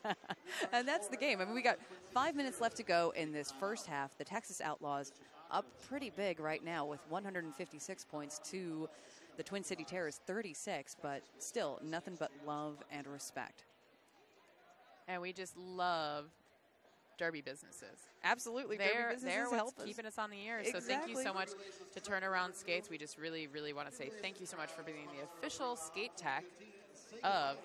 And that's the game. I mean, we got 5 minutes left to go in this first half. The Texas Outlaws up pretty big right now with 156 points to the Twin City Terrors 36, but still nothing but love and respect. And we just love derby businesses. Absolutely. They're help what's keeping us on the air. So thank you so much to Turn Around Skates. We just really, really want to say thank you so much for being the official skate tech of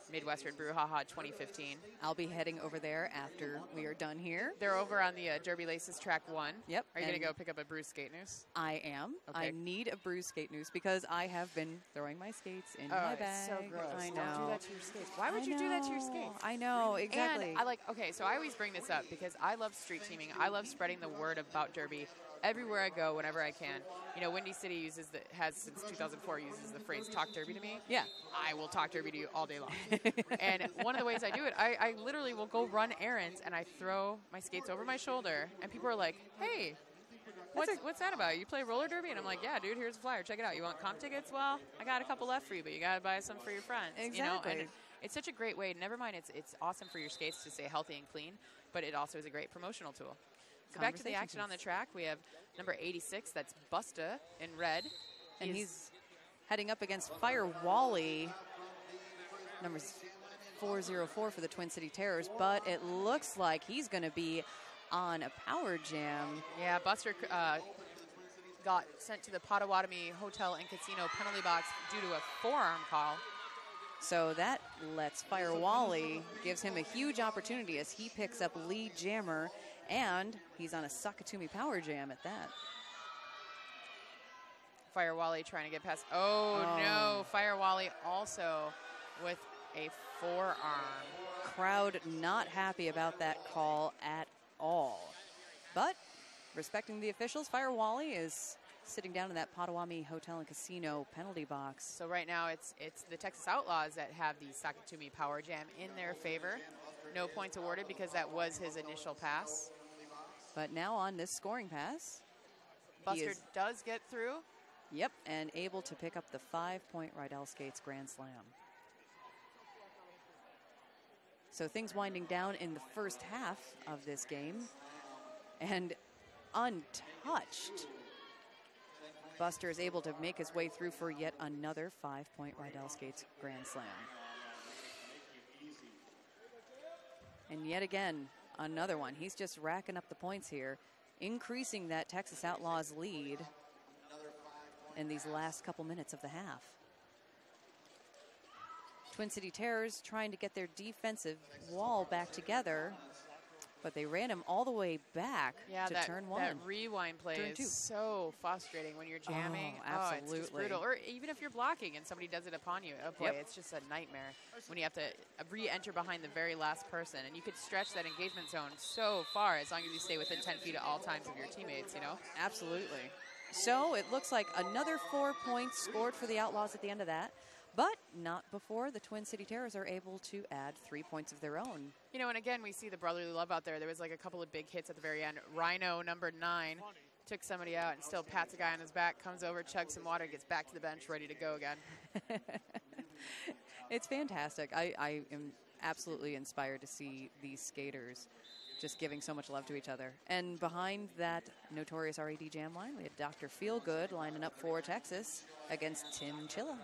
Midwestern Brouhaha 2015. I'll be heading over there after we are done here. They're over on the Derby Laces Track 1. Yep. Are you going to go pick up a Bruce skate noose? I am. Okay. I need a Bruce skate noose because I have been throwing my skates in my bag. It's so gross. I know. Don't do that to your skates. Why would you do that to your skates? I know, exactly. And so I always bring this up because I love street teaming. I love spreading the word about derby everywhere I go, whenever I can. You know, Windy City has since 2004 uses the phrase "talk derby" to me. Yeah, I will talk derby to you all day long. And one of the ways I do it, I literally will go run errands and I throw my skates over my shoulder, and people are like, "Hey, what's that about? You play roller derby?" And I'm like, "Yeah, dude. Here's a flyer. Check it out. You want comp tickets? Well, I got a couple left for you, but you gotta buy some for your friends." Exactly. You know, and it's such a great way. Never mind, it's awesome for your skates to stay healthy and clean, but it also is a great promotional tool. So back to the action on the track. We have number 86. That's Busta in red. And he's heading up against Fire Wally, number 404 for the Twin City Terrors. But it looks like he's going to be on a power jam. Yeah, Buster got sent to the Potawatomi Hotel and Casino penalty box due to a forearm call. So that lets Fire Wally, gives him a huge opportunity as he picks up lead jammer, and he's on a Sakatumi power jam at that. Fire Wally trying to get past. Oh, no. Fire Wally also with a forearm. Crowd not happy about that call at all. But respecting the officials, Fire Wally is sitting down in that Potawatomi Hotel and Casino penalty box. So right now it's the Texas Outlaws that have the Sakatumi power jam in their favor. No points awarded because that was his initial pass. But now on this scoring pass, Buster does get through. Yep, and able to pick up the 5-point Rydell Skates Grand Slam. So things winding down in the first half of this game. And untouched, Buster is able to make his way through for yet another 5-point Rydell Skates Grand Slam. And yet again, another one. He's just racking up the points here, increasing that Texas Outlaws lead in these last couple minutes of the half. Twin City Terrors trying to get their defensive wall back together, but they ran him all the way back to turn one. That rewind play is so frustrating when you're jamming. Oh, absolutely. It's just brutal. Or even if you're blocking and somebody does it upon you. Oh, boy, it's just a nightmare when you have to re-enter behind the very last person. And you could stretch that engagement zone so far as long as you stay within 10 feet at all times of your teammates, you know? Absolutely. So it looks like another 4 points scored for the Outlaws at the end of that. But not before the Twin City Terrors are able to add 3 points of their own. You know, and again, we see the brotherly love out there. There was like a couple of big hits at the very end. Rhino, number 9, took somebody out and still pats a guy on his back, comes over, chugs some water, gets back to the bench, ready to go again. It's fantastic. I am absolutely inspired to see these skaters just giving so much love to each other. And behind that notorious RAD jam line, we had Dr. Feelgood lining up for Texas against Tim Chilla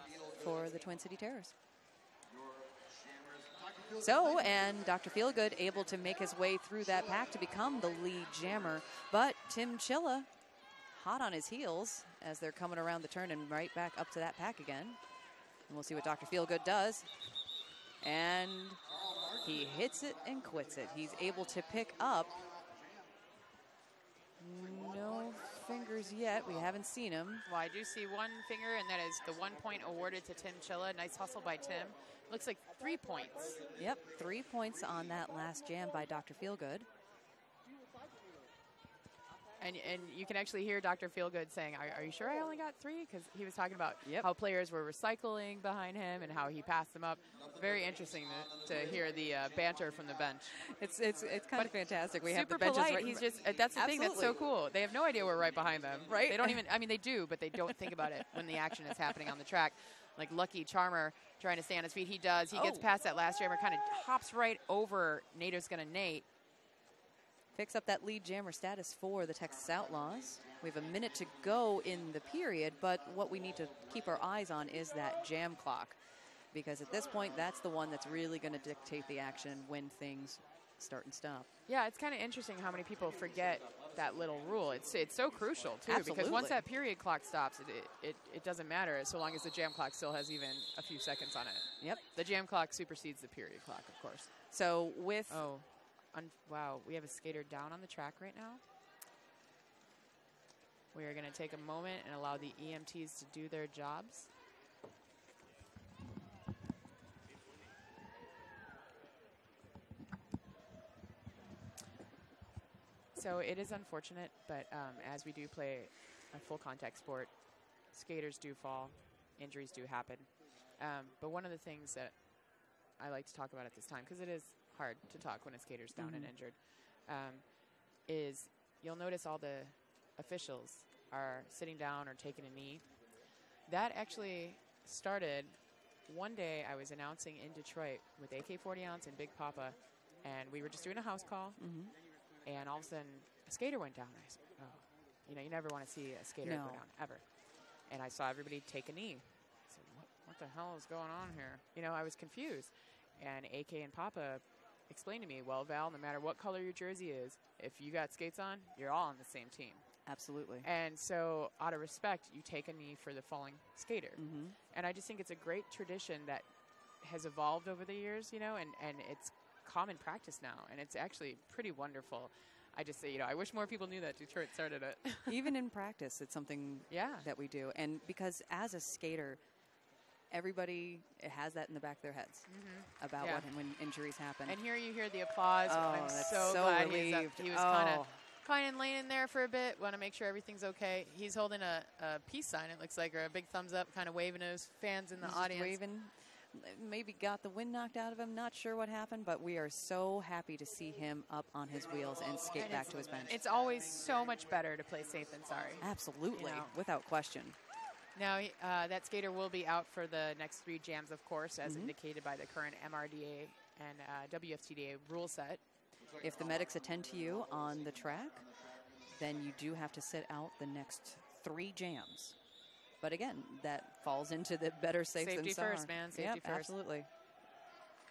for the Twin City Terrors. So, and Dr. Feelgood able to make his way through that pack to become the lead jammer. But Tim Chilla hot on his heels as they're coming around the turn and right back up to that pack again. And we'll see what Dr. Feelgood does. And he hits it and quits it. He's able to pick up. No fingers yet. We haven't seen him. Well, I do see one finger, and that is the 1 point awarded to Tim Chilla. Nice hustle by Tim. Looks like 3 points. Yep, 3 points on that last jam by Dr. Feelgood. And you can actually hear Dr. Feelgood saying, are you sure I only got 3? Because he was talking about how players were recycling behind him and how he passed them up. Very interesting to hear the banter from the bench. It's kind of fantastic. We have the super benches polite. right. He's just that's the thing that's so cool. They have no idea we're right behind them. Right? They don't even. I mean, they do, but they don't think about it when the action is happening on the track. Like Lucky Charmer trying to stay on his feet. He does. He gets past that last jammer, kind of hops right over Nader's gonna Nate. Picks up that lead jammer status for the Texas Outlaws. We have a minute to go in the period, but what we need to keep our eyes on is that jam clock, because at this point, that's the one that's really going to dictate the action when things start and stop. Yeah, it's kind of interesting how many people forget that little rule. It's so crucial, too, Absolutely. because once that period clock stops, it doesn't matter so long as the jam clock still has even a few seconds on it. Yep. The jam clock supersedes the period clock, of course. So with... wow, we have a skater down on the track right now. We are going to take a moment and allow the EMTs to do their jobs. So it is unfortunate, but as we do play a full contact sport, skaters do fall, injuries do happen. But one of the things that I like to talk about at this time, because it is hard to talk when a skater's down and injured, is you'll notice all the officials are sitting down or taking a knee. That actually started one day. I was announcing in Detroit with AK-40 ounce and Big Papa, and we were just doing a house call, and all of a sudden a skater went down. I said, oh, you know, you never want to see a skater go down, ever. And I saw everybody take a knee. I said, what the hell is going on here? You know, I was confused. And AK and Papa explained to me, well, Val, no matter what color your jersey is, if you got skates on, you're all on the same team. Absolutely. And so, out of respect, you take a knee for the falling skater. And I just think it's a great tradition that has evolved over the years, you know, and it's common practice now. And it's actually pretty wonderful. I just say, you know, I wish more people knew that Detroit started it. Even in practice, it's something that we do. And because as a skater, everybody has that in the back of their heads about when injuries happen. And here you hear the applause. Oh, I'm that's so glad he was kind of laying there for a bit. Want to make sure everything's okay. He's holding a peace sign, it looks like, or a big thumbs up, kind of waving to his fans in the audience. Waving. maybe got the wind knocked out of him. Not sure what happened, but we are so happy to see him up on his wheels and skate back to his bench. It's always so much better to play safe than sorry. Absolutely, you know. without question. Now, that skater will be out for the next 3 jams, of course, as indicated by the current MRDA and WFTDA rule set. If the medics attend to you on the track, then you do have to sit out the next 3 jams. But again, that falls into the better safe Safety than sorry. first, man. Safety first. Absolutely.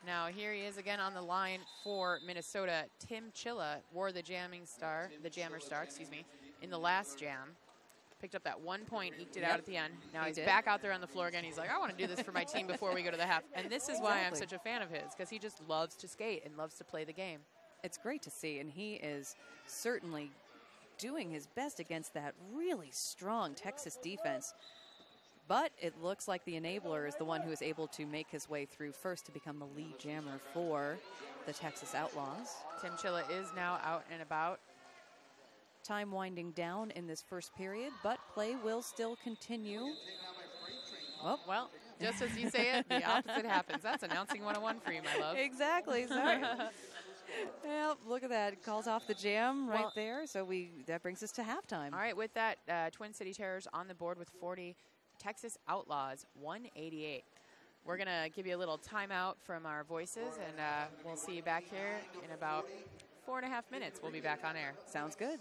Now, here he is again on the line for Minnesota. Tim Chilla wore the jammer star, in the last jam. Picked up that 1 point, eked it out at the end. Now he's back out there on the floor again. He's like, I want to do this for my team before we go to the half. And this is why I'm such a fan of his, because he just loves to skate and loves to play the game. It's great to see, and he is certainly doing his best against that really strong Texas defense. But it looks like the enabler is the one who is able to make his way through first to become the lead jammer for the Texas Outlaws. Tim Chilla is now out and about. Time winding down in this first period, but play will still continue. Oh, well, just as you say it, the opposite happens. That's announcing 101 for you, my love. Exactly. Sorry. Well, look at that. It calls off the jam right there. So that brings us to halftime. All right, with that, Twin City Terrors on the board with 40. Texas Outlaws 188. We're going to give you a little timeout from our voices, and we'll see you back here in about 4.5 minutes. We'll be back on air. Sounds good.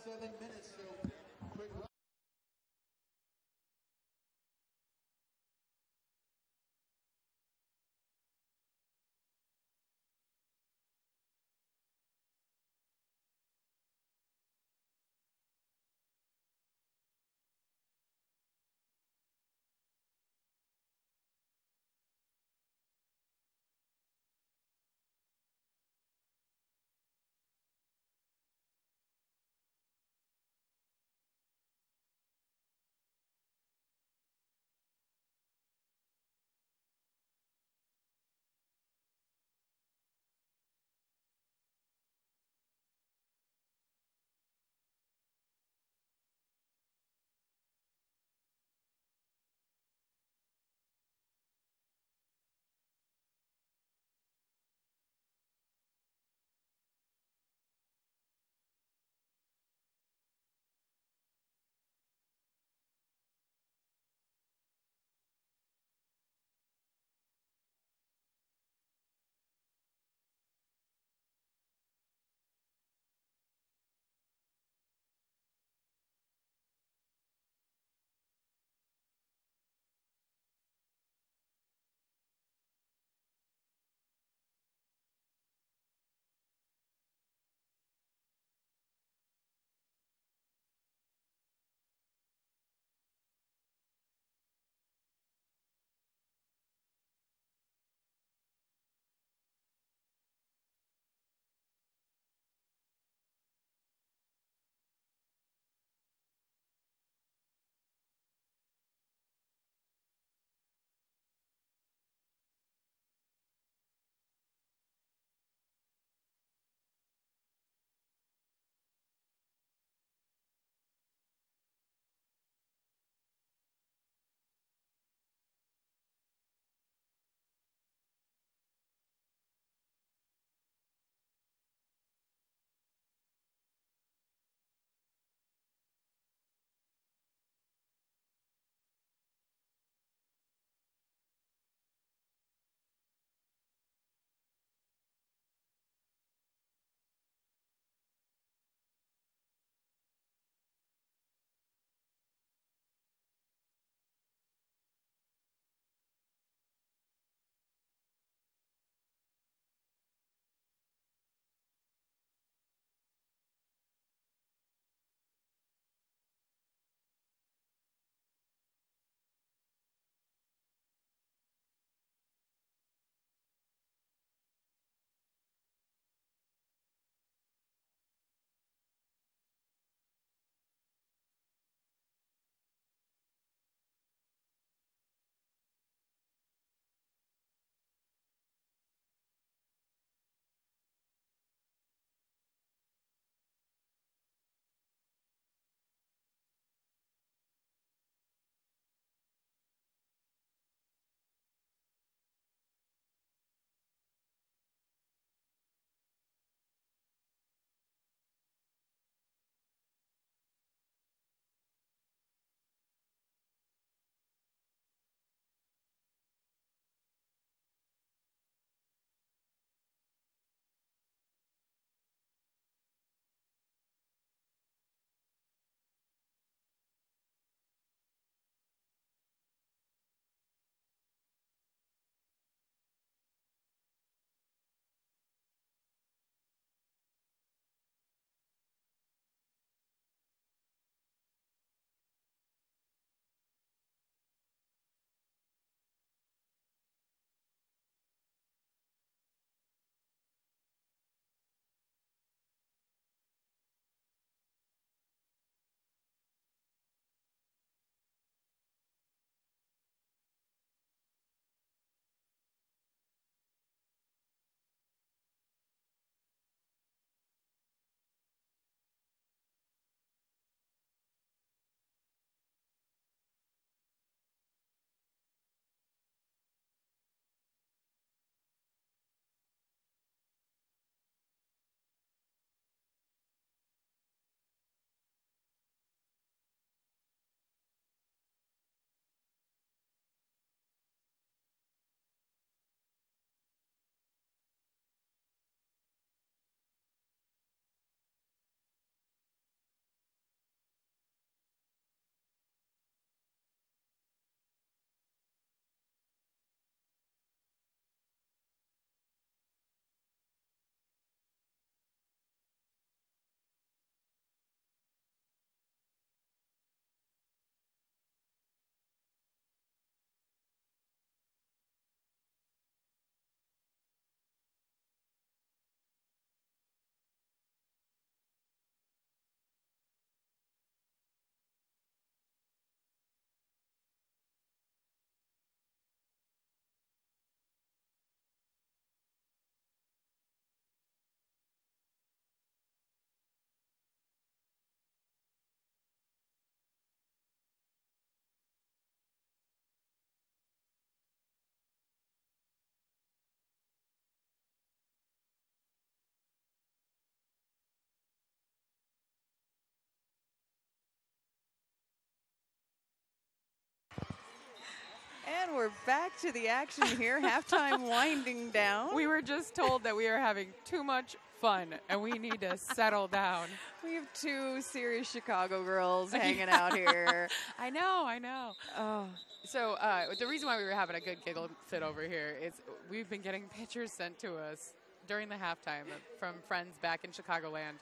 And we're back to the action here. Halftime winding down. We were just told that we are having too much fun and we need to settle down. We have two serious Chicago girls hanging out here. I know. Oh. So the reason why we were having a good giggle fit over here is we've been getting pictures sent to us during the halftime from friends back in Chicagoland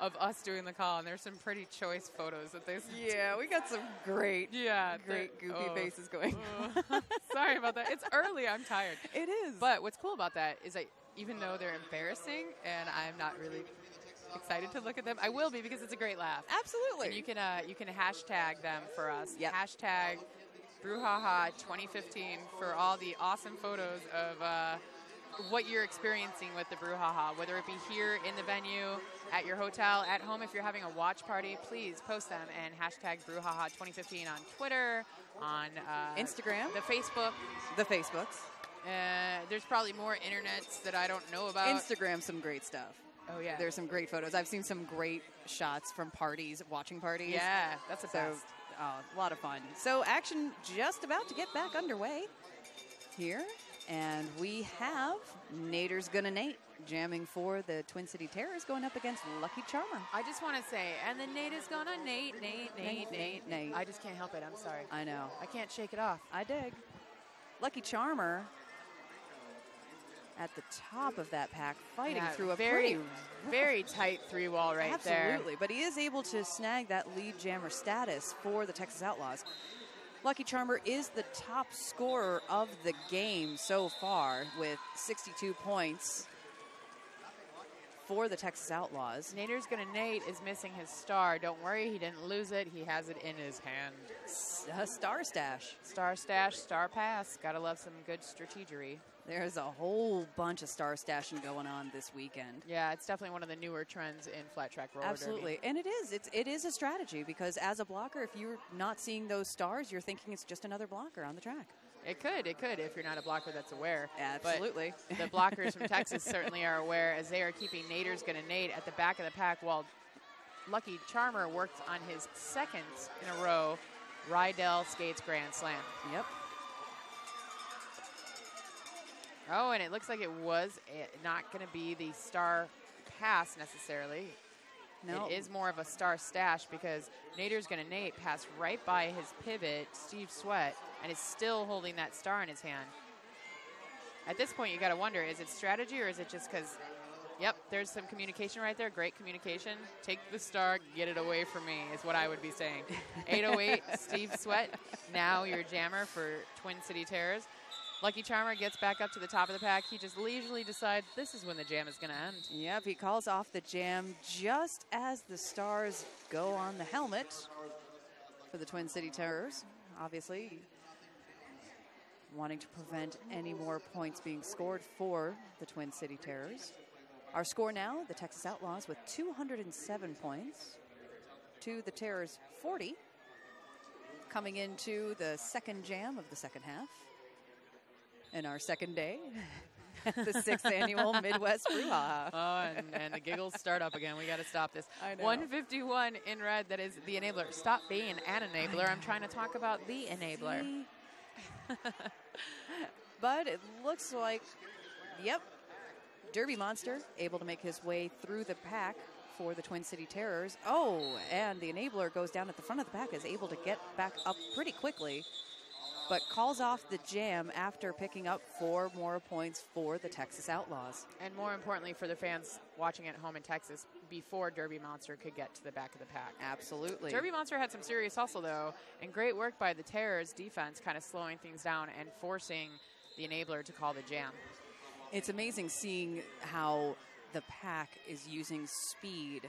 of us doing the call, and there's some pretty choice photos that they sent. Yeah, we got some great goofy faces going. Sorry about that. It's early. I'm tired. It is. But what's cool about that is that even though they're embarrassing and I'm not really excited to look at them, I will be because it's a great laugh. Absolutely. And you can hashtag them for us. Yep. Hashtag Brouhaha 2015 for all the awesome photos of what you're experiencing with the Brouhaha, whether it be here in the venue, at your hotel, at home. If you're having a watch party, please post them and hashtag Brouhaha 2015 on Twitter, on Instagram, the Facebook. The Facebooks. There's probably more internets that I don't know about. Instagram, some great stuff. Oh, yeah. There's some great photos. I've seen some great shots from parties, watching parties. Yeah, that's the best. A lot of fun. So action just about to get back underway here. And we have Nader's Gonna Nate jamming for the Twin City Terrors going up against Lucky Charmer. I just want to say, and then Nate is gonna Nate. I just can't help it. I'm sorry. I know. I can't shake it off. I dig. Lucky Charmer at the top of that pack, fighting through a very tight three-wall right there. Absolutely, but he is able to snag that lead jammer status for the Texas Outlaws. Lucky Charmer is the top scorer of the game so far with 62 points for the Texas Outlaws. Nader's Gonna Nate is missing his star. Don't worry, he didn't lose it. He has it in his hand. Star stash. Star stash, star pass. Gotta love some good strategery. There's a whole bunch of star stashing going on this weekend. Yeah, it's definitely one of the newer trends in flat track roller Absolutely, derby. And it is a strategy because as a blocker, if you're not seeing those stars, you're thinking it's just another blocker on the track. It could, if you're not a blocker that's aware. Absolutely. But the blockers from Texas certainly are aware as they are keeping Nader's Gonna Nate at the back of the pack while Lucky Charmer worked on his second in a row Rydell Skates Grand Slam. Yep. Oh, and it looks like it was not going to be the star pass necessarily. No. It is more of a star stash because Nader's Gonna Nate passed right by his pivot, Steve Sweat, and is still holding that star in his hand. At this point, you got to wonder, is it strategy or is it just because, yep, there's some communication right there, great communication. Take the star, get it away from me is what I would be saying. 808, Steve Sweat, now your jammer for Twin City Terrors. Lucky Charmer gets back up to the top of the pack. He just leisurely decides this is when the jam is going to end. Yep, he calls off the jam just as the stars go on the helmet for the Twin City Terrors. Obviously, wanting to prevent any more points being scored for the Twin City Terrors. Our score now, the Texas Outlaws with 207 points to the Terrors 40. Coming into the second jam of the second half. In our second day, the 6th annual Midwest Brouhaha. Oh, and the giggles start up again. We got to stop this. I know. 151 in red, that is the enabler. Stop being an enabler. I'm trying to talk about the enabler. But it looks like, yep, Derby Monster able to make his way through the pack for the Twin City Terrors. Oh, and the enabler goes down at the front of the pack, is able to get back up pretty quickly, but calls off the jam after picking up 4 more points for the Texas Outlaws. And more importantly for the fans watching at home in Texas, before Derby Monster could get to the back of the pack. Absolutely. Derby Monster had some serious hustle, though, and great work by the Terrors defense, kind of slowing things down and forcing the enabler to call the jam. It's amazing seeing how the pack is using speed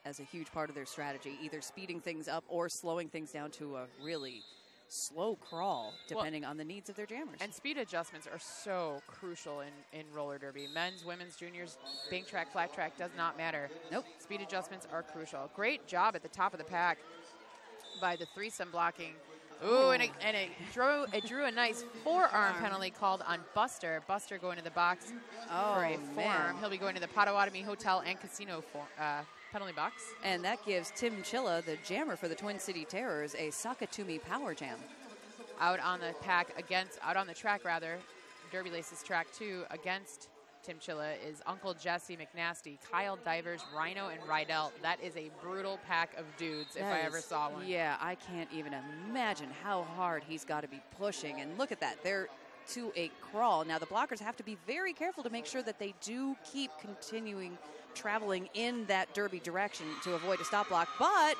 as a huge part of their strategy, either speeding things up or slowing things down to a really slow crawl, depending on the needs of their jammers. And speed adjustments are so crucial in roller derby. Men's, women's, juniors, bank track, flat track, does not matter. Nope. Speed adjustments are crucial. Great job at the top of the pack by the threesome blocking. Ooh, and it drew a nice forearm penalty called on Buster. Buster going to the box for a forearm. He'll be going to the Potawatomi Hotel and Casino penalty box. And that gives Tim Chilla, the jammer for the Twin City Terrors, a Sakatumi power jam. out on the track rather, Derby Laces track 2 against Tim Chilla is Uncle Jesse McNasty, Kyle Divers, Rhino, and Rydell. That is a brutal pack of dudes if I ever saw one. Yeah, I can't even imagine how hard he's got to be pushing. And look at that. They're to a crawl. Now, the blockers have to be very careful to make sure that they do keep continuing traveling in that Derby direction to avoid a stop block. But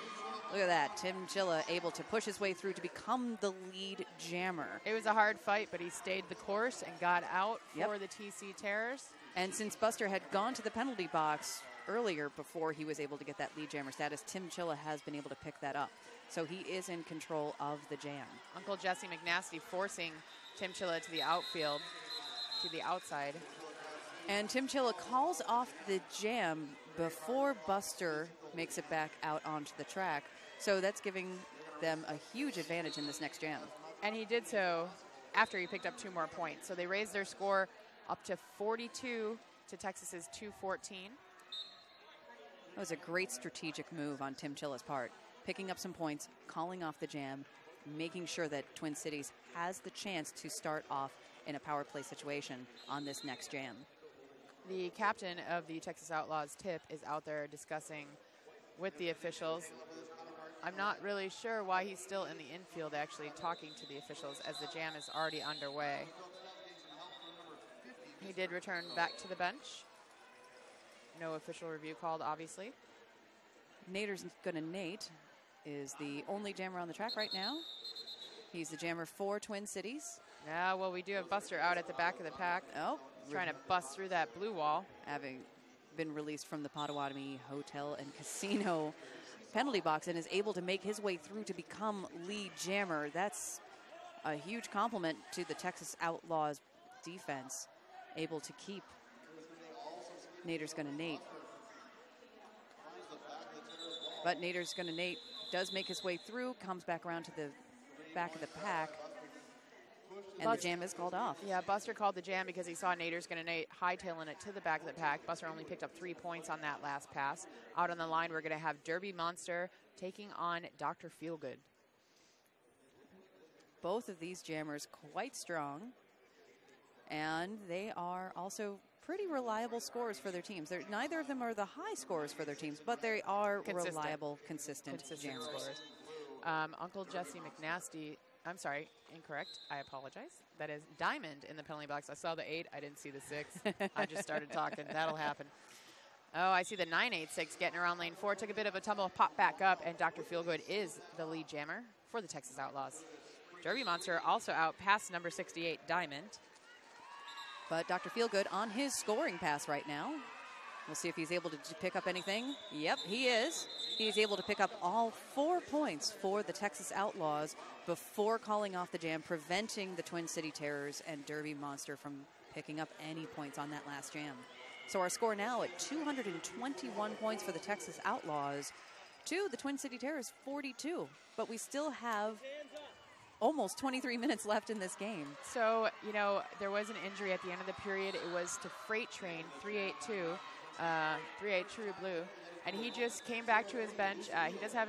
look at that. Tim Chilla able to push his way through to become the lead jammer. It was a hard fight, but he stayed the course and got out for the TC Terrors. And since Buster had gone to the penalty box earlier before he was able to get that lead jammer status, Tim Chilla has been able to pick that up. So he is in control of the jam. Uncle Jesse McNasty forcing Tim Chilla to the outfield, to the outside. And Tim Chilla calls off the jam before Buster makes it back out onto the track. So that's giving them a huge advantage in this next jam. And he did so after he picked up 2 more points. So they raised their score up to 42 to Texas's 214. That was a great strategic move on Tim Chilla's part. Picking up some points, calling off the jam, making sure that Twin Cities has the chance to start off in a power play situation on this next jam. The captain of the Texas Outlaws, Tip, is out there discussing with the officials. I'm not really sure why he's still in the infield actually talking to the officials as the jam is already underway. He did return back to the bench. No official review called, obviously. Nader's gonna Nate is the only jammer on the track right now. He's the jammer for Twin Cities. Yeah, well, we do have Buster out at the back of the pack. Oh, trying to bust through that blue wall. Having been released from the Potawatomi Hotel and Casino penalty box and is able to make his way through to become lead jammer. That's a huge compliment to the Texas Outlaws defense, able to keep Nader's gonna Nate. But Nader's gonna Nate does make his way through, comes back around to the back of the pack, and the jam is called off. Yeah, Buster called the jam because he saw Nader's gonna Nate hightailing it to the back of the pack. Buster only picked up 3 points on that last pass. Out on the line, we're gonna have Derby Monster taking on Dr. Feelgood. Both of these jammers quite strong, and they are also pretty reliable scorers for their teams. Neither of them are the high scorers for their teams, but they are reliable, consistent jammers. Scorers. Uncle Jesse McNasty, I'm sorry, incorrect. I apologize. That is Diamond in the penalty box. I saw the 8. I didn't see the 6. I just started talking. That'll happen. Oh, I see the 986 getting around lane 4. Took a bit of a tumble, popped back up, and Dr. Feelgood is the lead jammer for the Texas Outlaws. Derby Monster also out past number 68, Diamond. But Dr. Feelgood on his scoring pass right now. We'll see if he's able to pick up anything. Yep, he is. He's able to pick up all 4 points for the Texas Outlaws before calling off the jam, preventing the Twin City Terrors and Derby Monster from picking up any points on that last jam. So our score now at 221 points for the Texas Outlaws to the Twin City Terrors 42. But we still have almost 23 minutes left in this game. So, you know, there was an injury at the end of the period. It was to Freight Train 382, 38 True Blue. And he just came back to his bench. He does have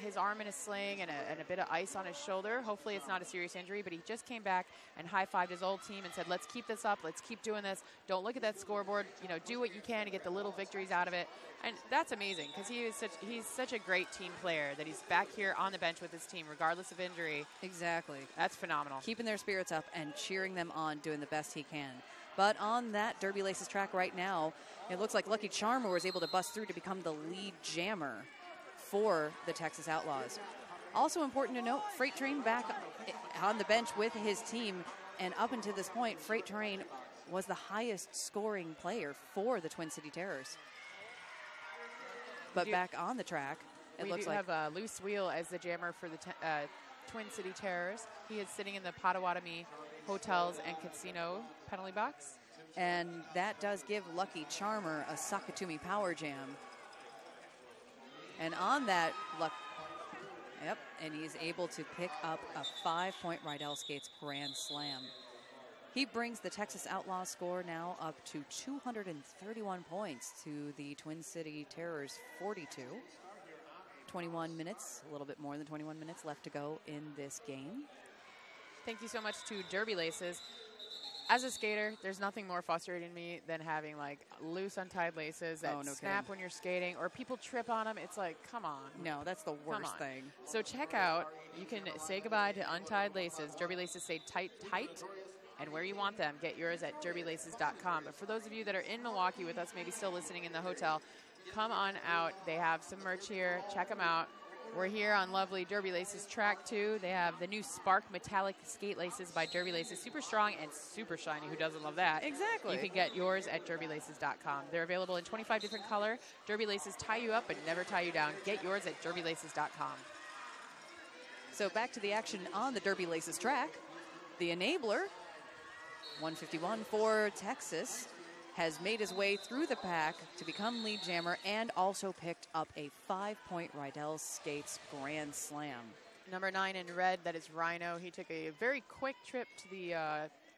his arm in a sling and a bit of ice on his shoulder. Hopefully it's not a serious injury, but he just came back and high-fived his old team and said, let's keep this up. Let's keep doing this. Don't look at that scoreboard. You know, do what you can to get the little victories out of it. And that's amazing because he's such a great team player that he's back here on the bench with his team regardless of injury. Exactly. That's phenomenal. Keeping their spirits up and cheering them on, doing the best he can. But on that Derby Laces track right now, it looks like Lucky Charmer was able to bust through to become the lead jammer for the Texas Outlaws. Also important to note, Freight Train back on the bench with his team. And up until this point, Freight Train was the highest scoring player for the Twin City Terrors. But back on the track, it looks like... We have Loose Wheel as the jammer for the Twin City Terrors. He is sitting in the Potawatomi Hotels and Casino penalty box. And that does give Lucky Charmer a Sakatumi power jam. And on that, and he's able to pick up a 5-point Rydell Skates Grand Slam. He brings the Texas Outlaws score now up to 231 points to the Twin City Terrors 42. 21 minutes, a little bit more than 21 minutes left to go in this game. Thank you so much to Derby Laces. As a skater, there's nothing more frustrating to me than having like loose untied laces that snap when you're skating, or people trip on them. It's like, come on. No, that's the worst thing. So check out, you can say goodbye to untied laces. Derby Laces say tight, tight, and where you want them. Get yours at derbylaces.com. But for those of you that are in Milwaukee with us, maybe still listening in the hotel, come on out. They have some merch here. Check them out. We're here on lovely Derby Laces track 2. They have the new Spark Metallic Skate Laces by Derby Laces. Super strong and super shiny. Who doesn't love that? Exactly. You can get yours at derbylaces.com. They're available in 25 different color. Derby Laces tie you up but never tie you down. Get yours at derbylaces.com. So back to the action on the Derby Laces track. The Enabler, 151 for Texas, has made his way through the pack to become lead jammer and also picked up a 5-point Rydell Skates Grand Slam. Number 9 in red, that is Rhino. He took a very quick trip to the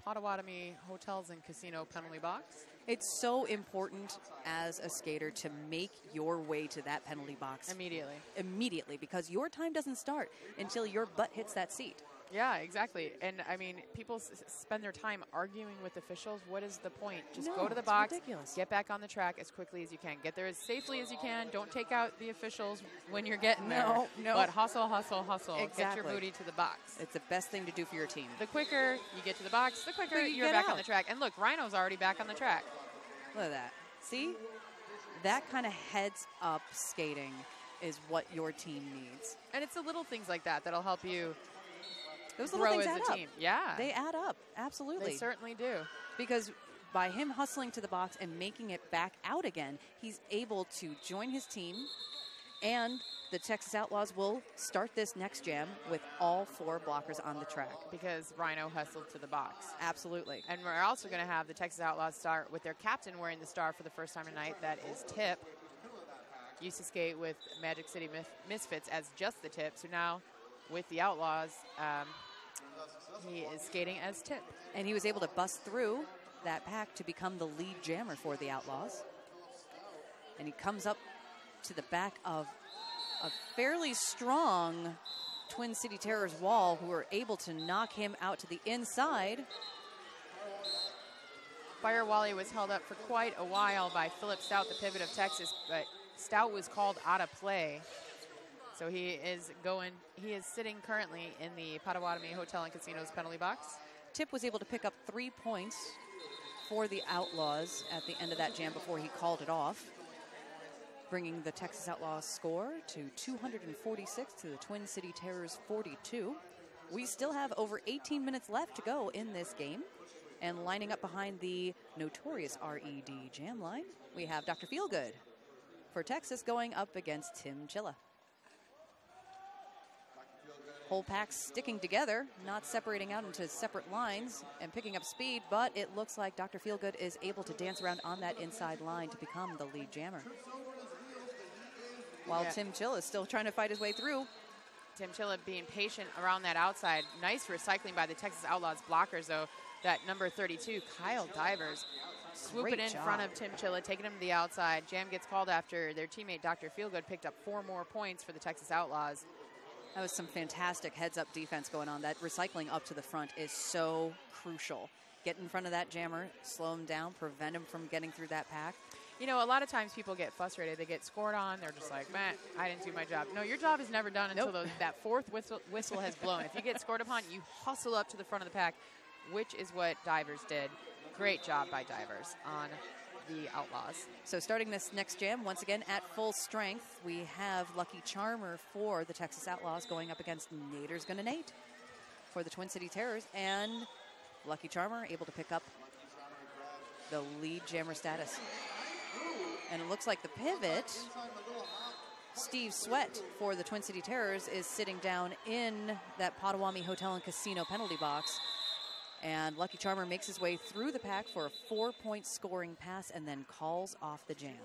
Potawatomi Hotels and Casino penalty box. It's so important as a skater to make your way to that penalty box. Immediately. Immediately, because your time doesn't start until your butt hits that seat. Yeah, exactly. And, I mean, people spend their time arguing with officials. What is the point? Just go to the box, ridiculous. Get back on the track as quickly as you can. Get there as safely as you can. Don't take out the officials when you're getting there. No. But hustle, hustle, hustle. Exactly. Get your booty to the box. It's the best thing to do for your team. The quicker you get to the box, the quicker you're back on the track. And look, Rhino's already back on the track. Look at that. See? That kind of heads-up skating is what your team needs. And it's the little things like that that'll help you Those little grow things as add a up. team. Yeah. They add up. Absolutely. They certainly do. Because by him hustling to the box and making it back out again, he's able to join his team, and the Texas Outlaws will start this next jam with all 4 blockers on the track. Because Rhino hustled to the box. Absolutely. And we're also going to have the Texas Outlaws start with their captain wearing the star for the first time tonight. That is Tip. Used to skate with Magic City Misfits as just the Tip. So now with the Outlaws, he is skating as Tip. And he was able to bust through that pack to become the lead jammer for the Outlaws. And he comes up to the back of a fairly strong Twin City Terrors wall, who are able to knock him out to the inside. Fire Wally was held up for quite a while by Philip Stout, the pivot of Texas, but Stout was called out of play. So he is sitting currently in the Potawatomi Hotel and Casinos penalty box. Tip was able to pick up 3 points for the Outlaws at the end of that jam before he called it off, bringing the Texas Outlaws score to 246 to the Twin City Terrors 42. We still have over 18 minutes left to go in this game. And lining up behind the notorious RED jam line, we have Dr. Feelgood for Texas going up against Tim Chilla. Whole pack sticking together, not separating out into separate lines and picking up speed, but it looks like Dr. Feelgood is able to dance around on that inside line to become the lead jammer. While Tim Chilla is still trying to fight his way through. Tim Chilla being patient around that outside. Nice recycling by the Texas Outlaws blockers, though. That number 32, Kyle Divers, swooping in front of Tim Chilla, taking him to the outside. Jam gets called after their teammate Dr. Feelgood picked up 4 more points for the Texas Outlaws. That was some fantastic heads-up defense going on. That recycling up to the front is so crucial. Get in front of that jammer, slow him down, prevent him from getting through that pack. You know, a lot of times people get frustrated. They get scored on. They're just like, man, I didn't do my job. No, your job is never done until that 4th whistle has blown. If you get scored upon, you hustle up to the front of the pack, which is what Divers did. Great job by Divers on the Outlaws. So starting this next jam, once again at full strength, we have Lucky Charmer for the Texas Outlaws going up against Nader's Gonna Nate for the Twin City Terrors. And Lucky Charmer able to pick up the lead jammer status. And it looks like the pivot, Steve Sweat for the Twin City Terrors, is sitting down in that Potawatomi Hotel and Casino penalty box. And Lucky Charmer makes his way through the pack for a 4-point scoring pass and then calls off the jam.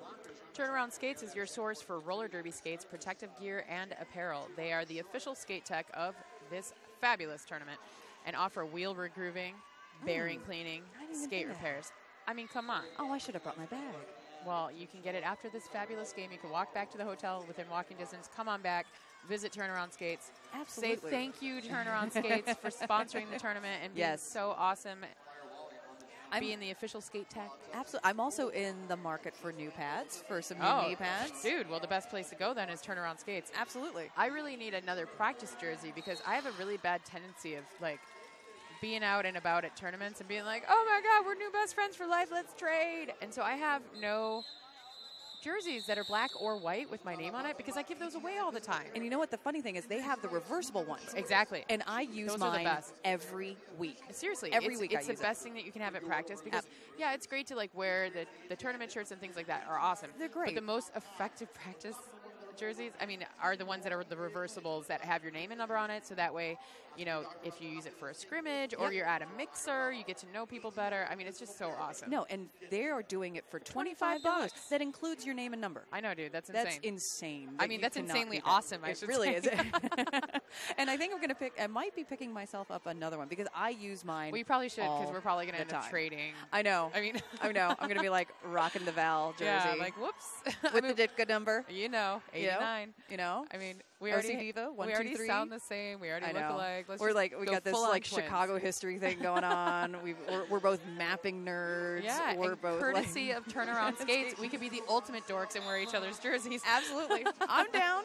Turnaround Skates is your source for roller derby skates, protective gear, and apparel. They are the official skate tech of this fabulous tournament and offer wheel regrooving, bearing cleaning, skate repairs. I mean, come on. Oh, I should have brought my bag. Well, you can get it after this fabulous game. You can walk back to the hotel within walking distance. Come on back. Visit Turnaround Skates. Absolutely. Say thank you, Turnaround Skates, for sponsoring the tournament and being so awesome. Being the official skate tech. Absolutely. I'm also in the market for new pads, for some new knee pads. Dude, well, the best place to go then is Turnaround Skates. Absolutely. I really need another practice jersey because I have a really bad tendency of, like, being out and about at tournaments and being like, oh, my God, we're new best friends for life. Let's trade. And so I have no jerseys that are black or white with my name on it because I give those away all the time. And you know what the funny thing is? They have the reversible ones. Exactly. And I use those mine are the best. every week. Seriously. Every week it's I the use best thing that you can have at practice because, yeah, it's great to, like, wear the tournament shirts and things like that are awesome. They're great. But the most effective practice jerseys, I mean, are the ones that are the reversibles that have your name and number on it. So that way, you know, if you use it for a scrimmage or you're at a mixer, you get to know people better. I mean, it's just so awesome. No, and they are doing it for $25. That includes your name and number. I know, dude. That's insane. That's insane. I mean, that's insanely awesome. It really is. And I think I'm going to I might be picking myself up another one because I use mine. Well, you probably should because we're probably going to end up trading. I know. I mean, I know. I'm going to be like rocking the Val jersey. Yeah, like, whoops. With the Ditka number. You know, 89. You know? I mean, we already, Diva, 1, we 2, already 3. sound the same. We already look alike. We got this like Chicago history thing going on. We're both mapping nerds. Yeah, we're and both courtesy of Turnaround Skates, we could be the ultimate dorks and wear each other's jerseys. Absolutely. I'm down.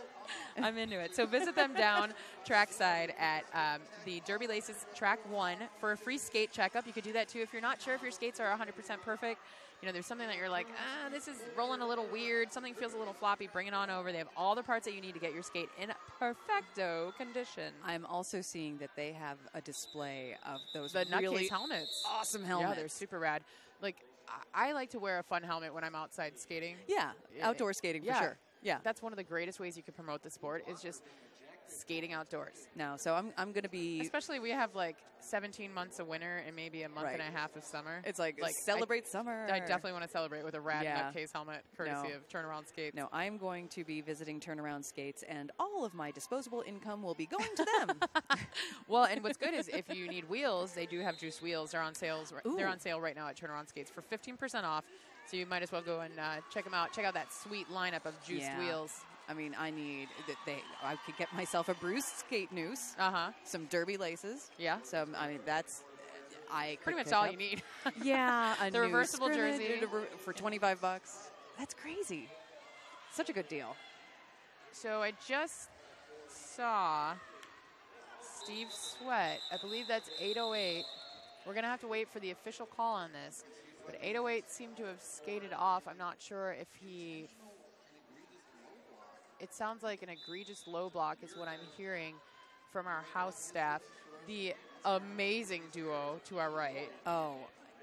I'm into it. So visit them down trackside at the Derby Laces Track 1 for a free skate checkup. You could do that too if you're not sure if your skates are 100% perfect. You know, there's something that you're like, this is rolling a little weird. Something feels a little floppy. Bring it on over. They have all the parts that you need to get your skate in perfecto condition. I'm also seeing that they have a display of those the really nutcase helmets. Awesome helmets. Yeah, they're super rad. Like, I like to wear a fun helmet when I'm outside skating. Yeah, outdoor skating for sure. Yeah, that's one of the greatest ways you can promote the sport is just skating outdoors. No, so I'm going to be... Especially we have like 17 months of winter and maybe a month and a half of summer. It's like celebrate summer. I definitely want to celebrate with a rad nutcase helmet courtesy of Turnaround Skates. No, I'm going to be visiting Turnaround Skates and all of my disposable income will be going to them. Well, and what's good is if you need wheels, they do have Juice wheels. They're on sales. They're on sale right now at Turnaround Skates for 15% off. So you might as well go and check them out. Check out that sweet lineup of Juice wheels. I mean, I could get myself a Bruce skate noose, some Derby laces. Yeah. So I mean, that's pretty much all you need. Yeah, the reversible jersey for $25. That's crazy. Such a good deal. So I just saw Steve Sweat. I believe that's 808. We're gonna have to wait for the official call on this, but 808 seemed to have skated off. I'm not sure if he. It sounds like an egregious low block is what I'm hearing from our house staff. The amazing duo to our right. Oh,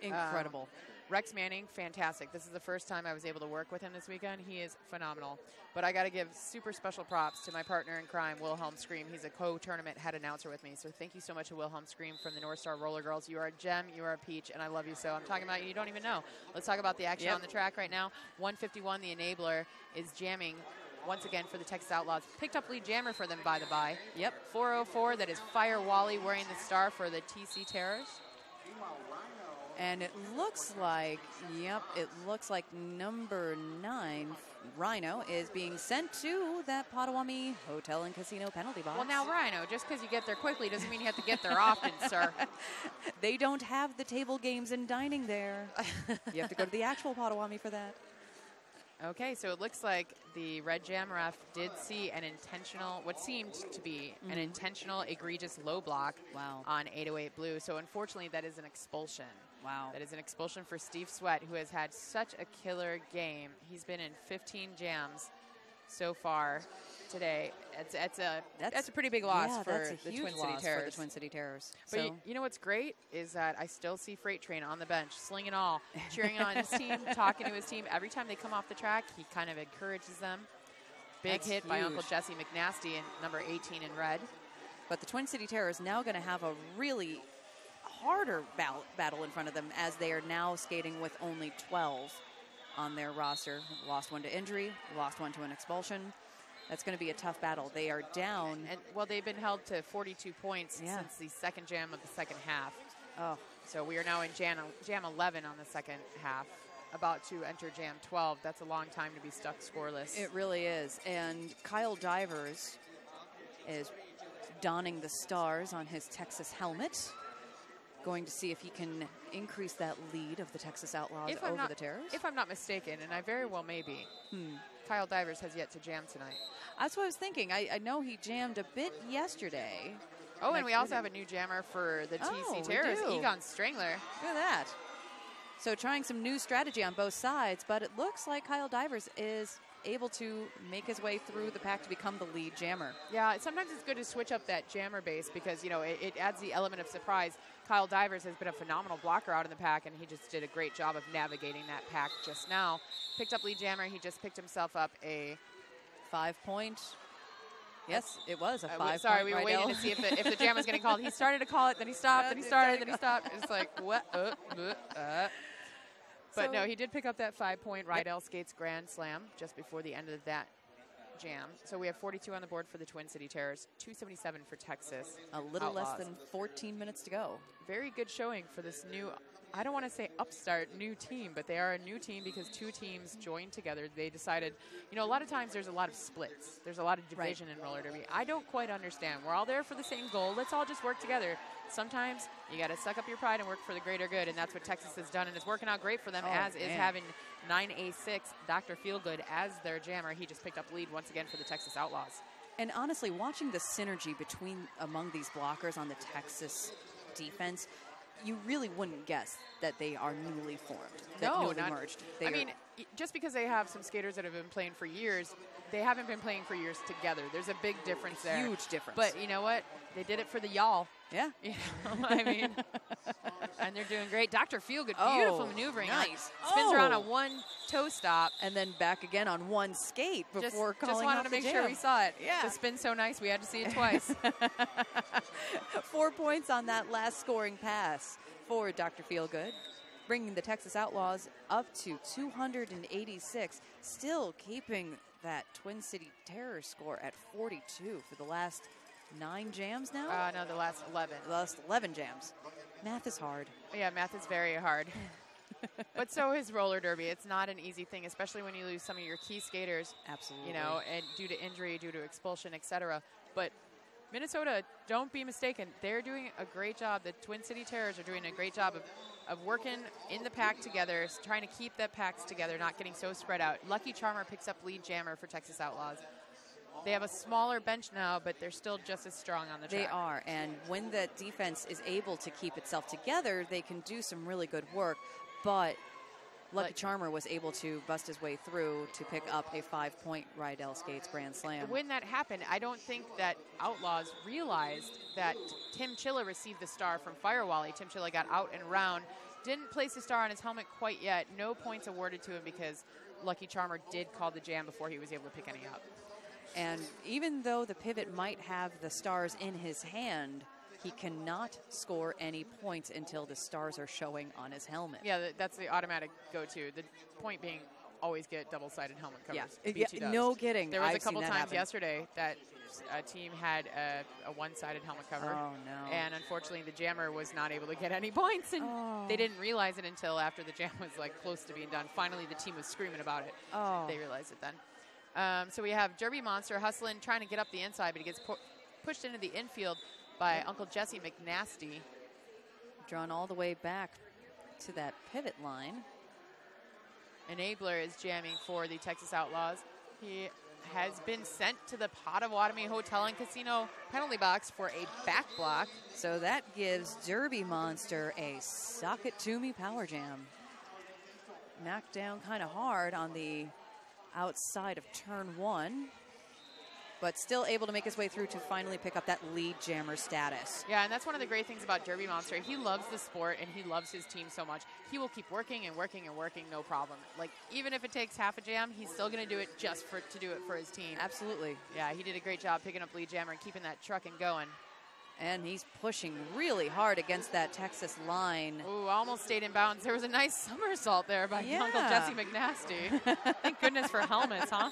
incredible. Rex Manning, fantastic. This is the first time I was able to work with him this weekend. He is phenomenal. But I got to give super special props to my partner in crime, Wilhelm Scream. He's a co-tournament head announcer with me. So thank you so much to Wilhelm Scream from the North Star Roller Girls. You are a gem, you are a peach, and I love you so. I'm talking about you don't even know. Let's talk about the action on the track right now. 151, the Enabler, is jamming once again for the Texas Outlaws. Picked up lead jammer for them, by the by. Yep. 404, that is Fire Wally wearing the star for the TC Terrors. And it looks like, number 9, Rhino, is being sent to that Potawatomi Hotel and Casino penalty box. Well, now, Rhino, just because you get there quickly doesn't mean you have to get there often, sir. They don't have the table games and dining there. You have to go to the actual Potawatomi for that. Okay, so it looks like the red jam ref did see an intentional, what seemed to be an intentional egregious low block on 808 Blue. So unfortunately, that is an expulsion. Wow. That is an expulsion for Steve Sweat, who has had such a killer game. He's been in 15 jams so far today. That's a pretty big loss for the Twin City Terrors. For the Twin City Terrors. But so you know what's great is that I still see Freight Train on the bench, sling and all, cheering on his team, talking to his team. Every time they come off the track, he kind of encourages them. Big hit by Uncle Jesse McNasty in number 18 in red. But the Twin City Terrors now going to have a really harder battle in front of them as they are now skating with only 12 on their roster. Lost one to injury, lost one to an expulsion. That's going to be a tough battle. They are down. And well, they've been held to 42 points since the second jam of the second half. Oh. So we are now in jam 11 on the second half. about to enter Jam 12. That's a long time to be stuck scoreless. It really is. And Kyle Divers is donning the stars on his Texas helmet, going to see if he can increase that lead of the Texas Outlaws over the Terrors. If I'm not mistaken, and I very well may be, Kyle Divers has yet to jam tonight. That's what I was thinking. I know he jammed a bit yesterday. Oh, and we also have a new jammer for the TC Terrors, Egon Strangler. Look at that. So trying some new strategy on both sides, but it looks like Kyle Divers is able to make his way through the pack to become the lead jammer. Yeah, sometimes it's good to switch up that jammer base because, you know, it adds the element of surprise. Kyle Divers has been a phenomenal blocker out in the pack, and he just did a great job of navigating that pack just now. Picked up lead jammer. He just picked himself up a 5-point. Yes, it was a 5-point. Sorry, we were waiting to see if the jam was getting called. He started to call it, then he stopped, then he started, then he stopped. It's like, what? But no, he did pick up that 5-point Rydell Skates Grand Slam just before the end of that jam. So we have 42 on the board for the Twin City Terrors, 277 for Texas. A little Outlaws. less than 14 minutes to go. Very good showing for this new, I don't want to say upstart new team, but they are a new team because two teams joined together. They decided, you know, a lot of times there's a lot of splits. There's a lot of division in roller derby. I don't quite understand. We're all there for the same goal. Let's all just work together. Sometimes you got to suck up your pride and work for the greater good, and that's what Texas has done, and it's working out great for them, is having 9A6 Dr. Feelgood as their jammer. He just picked up lead once again for the Texas Outlaws. And honestly, watching the synergy among these blockers on the Texas defense, you really wouldn't guess that they are newly formed, newly merged. I mean, just because they have some skaters that have been playing for years, they haven't been playing for years together. There's a big difference there. Huge difference. But you know what? They did it for the y'all. Yeah. You know, I mean, and they're doing great. Dr. Feelgood, beautiful maneuvering. Nice. Spins around a one-toe stop. And then back again on one skate before calling Just wanted off to make the sure jam. we saw it. Yeah. The spin's so nice, we had to see it twice. 4 points on that last scoring pass for Dr. Feelgood, bringing the Texas Outlaws up to 286, still keeping that Twin City Terror score at 42 for the last 9 jams now? No, the last 11. The last 11 jams. Math is hard. Yeah, math is very hard. But so is roller derby. It's not an easy thing, especially when you lose some of your key skaters. Absolutely. You know, and due to injury, due to expulsion, etc. But Minnesota, don't be mistaken, they're doing a great job. The Twin City Terrors are doing a great job of working in the pack together, trying to keep the packs together, not getting so spread out. Lucky Charmer picks up lead jammer for Texas Outlaws. They have a smaller bench now, but they're still just as strong on the track. They are, and when the defense is able to keep itself together, they can do some really good work, but Lucky Charmer was able to bust his way through to pick up a 5-point Rydell Skates Grand Slam. When that happened, I don't think that Outlaws realized that Tim Chilla received the star from Firewally. Tim Chilla got out and round, didn't place the star on his helmet quite yet. No points awarded to him because Lucky Charmer did call the jam before he was able to pick any up. And even though the pivot might have the stars in his hand, he cannot score any points until the stars are showing on his helmet. Yeah, that's the automatic go-to. The point being, always get double-sided helmet covers. Yeah, no kidding. There was I've a couple seen that times happen. yesterday that a team had a one-sided helmet cover. Oh, no. And unfortunately, the jammer was not able to get any points, and they didn't realize it until after the jam was like close to being done. Finally, the team was screaming about it. They realized it then. So we have Derby Monster hustling, trying to get up the inside, but he gets pushed into the infield by Uncle Jesse McNasty. Drawn all the way back to that pivot line. Enabler is jamming for the Texas Outlaws. He has been sent to the Potawatomi Hotel and Casino penalty box for a back block. So that gives Derby Monster a sock it to me power jam. Knocked down kind of hard on the outside of turn 1, but still able to make his way through to finally pick up that lead jammer status. Yeah, and that's one of the great things about Derby Monster. He loves the sport and he loves his team so much. He will keep working and working and working, no problem. Like, even if it takes half a jam, he's still going to do it just to do it for his team. Absolutely. Yeah, he did a great job picking up lead jammer and keeping that trucking going. And he's pushing really hard against that Texas line. Ooh, almost stayed in bounds. There was a nice somersault there by Uncle Jesse McNasty. Thank goodness for helmets, huh?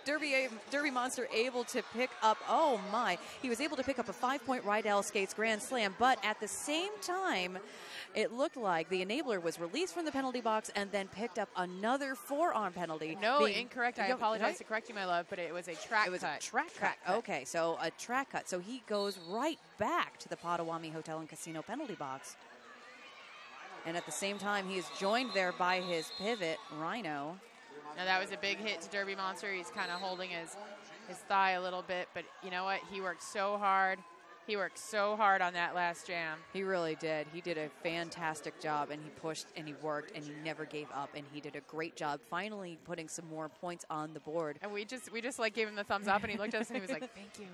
Derby Monster able to pick up, oh my, he was able to pick up a 5-point Rydell Skates Grand Slam, but at the same time, it looked like the enabler was released from the penalty box and then picked up another forearm penalty. No, incorrect. I apologize to correct you, my love, but it was a track cut. It was a track cut. Okay, so a track cut. So he goes right back to the Potawatomi Hotel and Casino penalty box. And at the same time, he is joined there by his pivot, Rhino. Now, that was a big hit to Derby Monster. He's kind of holding his thigh a little bit, but you know what? He worked so hard. He worked so hard on that last jam. He really did. He did a fantastic job, and he pushed and he worked and he never gave up, and he did a great job finally putting some more points on the board. And we just like gave him the thumbs up, and he looked at us and he was like, "Thank you."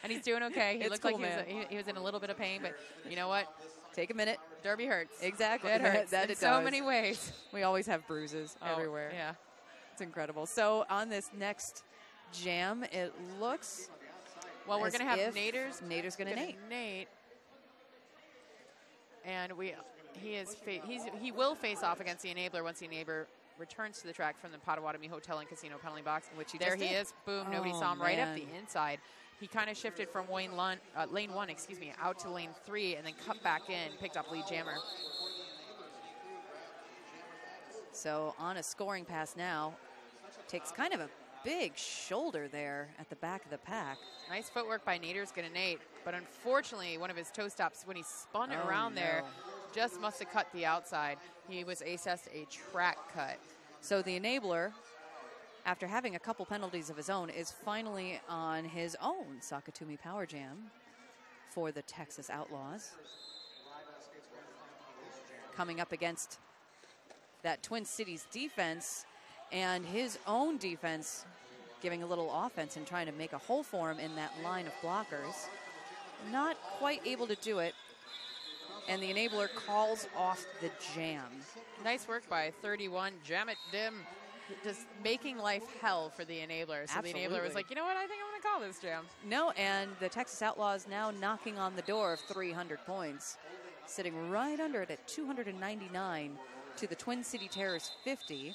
And he's doing okay. He looked cool, like he was in a little bit of pain, but you know what? Take a minute. Derby hurts. Exactly. It hurts that in it so does. many ways. We always have bruises everywhere. Yeah. It's incredible. So on this next jam, it looks... Well, we're going to have Nader's. Nader's going to Nate. And he will face off against the enabler once the enabler returns to the track from the Potawatomi Hotel and Casino penalty box. Which he there just he did. is. Boom. Nobody saw him right up the inside. He kind of shifted from lane 1, out to lane 3, and then cut back in, picked up lead jammer. So on a scoring pass now, takes kind of a big shoulder there at the back of the pack. Nice footwork by Nader's gonna Nate, but unfortunately one of his toe stops when he spun around there just must have cut the outside. He was assessed a track cut. So the enabler, after having a couple penalties of his own, is finally on his own Sakatumi Power Jam for the Texas Outlaws. Coming up against that Twin Cities defense and his own defense, giving a little offense and trying to make a hole for him in that line of blockers. Not quite able to do it. And the enabler calls off the jam. Nice work by 31. Jam it, Dim. Just making life hell for the enabler. So Absolutely. The enabler was like, you know what, I think I'm going to call this jam. No, and the Texas Outlaws now knocking on the door of 300 points. Sitting right under it at 299 to the Twin City Terrors 50.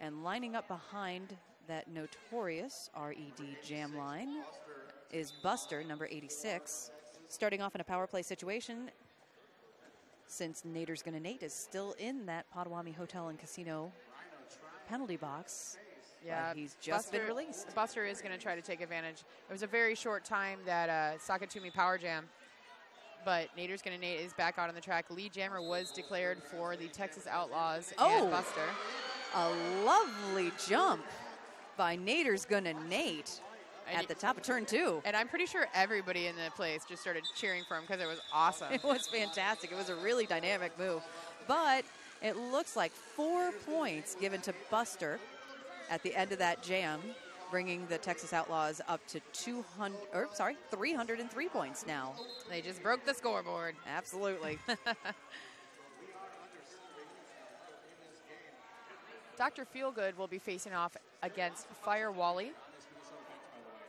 And lining up behind that notorious RED jam line is Buster, number 86. Starting off in a power play situation, since Nader's Gonna Nate is still in that Potawatomi Hotel and Casino penalty box. Yeah, he's just been released. Buster is going to try to take advantage. It was a very short time that Sakatumi Power Jam, but Nader's Gonna Nate is back out on the track. Lead jammer was declared for the Texas Outlaws and Buster. A lovely jump by Nader's Gonna Nate at the top of turn 2. And I'm pretty sure everybody in the place just started cheering for him because it was awesome. It was fantastic. It was a really dynamic move. But it looks like 4 points given to Buster at the end of that jam, bringing the Texas Outlaws up to 303 points now. They just broke the scoreboard. Absolutely. Dr. Feelgood will be facing off against Fire Wally.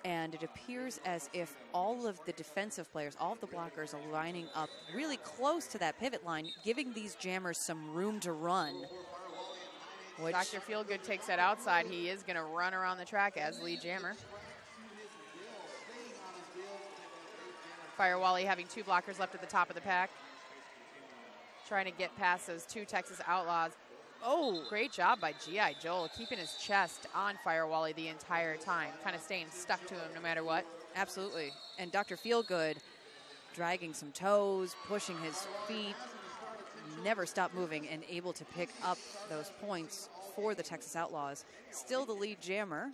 And it appears as if all of the defensive players, all of the blockers are lining up really close to that pivot line, giving these jammers some room to run. Dr. Feelgood takes that outside. He is going to run around the track as lead jammer. Fire Wally having 2 blockers left at the top of the pack. Trying to get past those 2 Texas Outlaws. Oh, great job by G.I. Joel, keeping his chest on Fire Wally the entire time, kind of staying stuck to him no matter what. Absolutely. And Dr. Feelgood dragging some toes, pushing his feet, never stopped moving and able to pick up those points for the Texas Outlaws. Still the lead jammer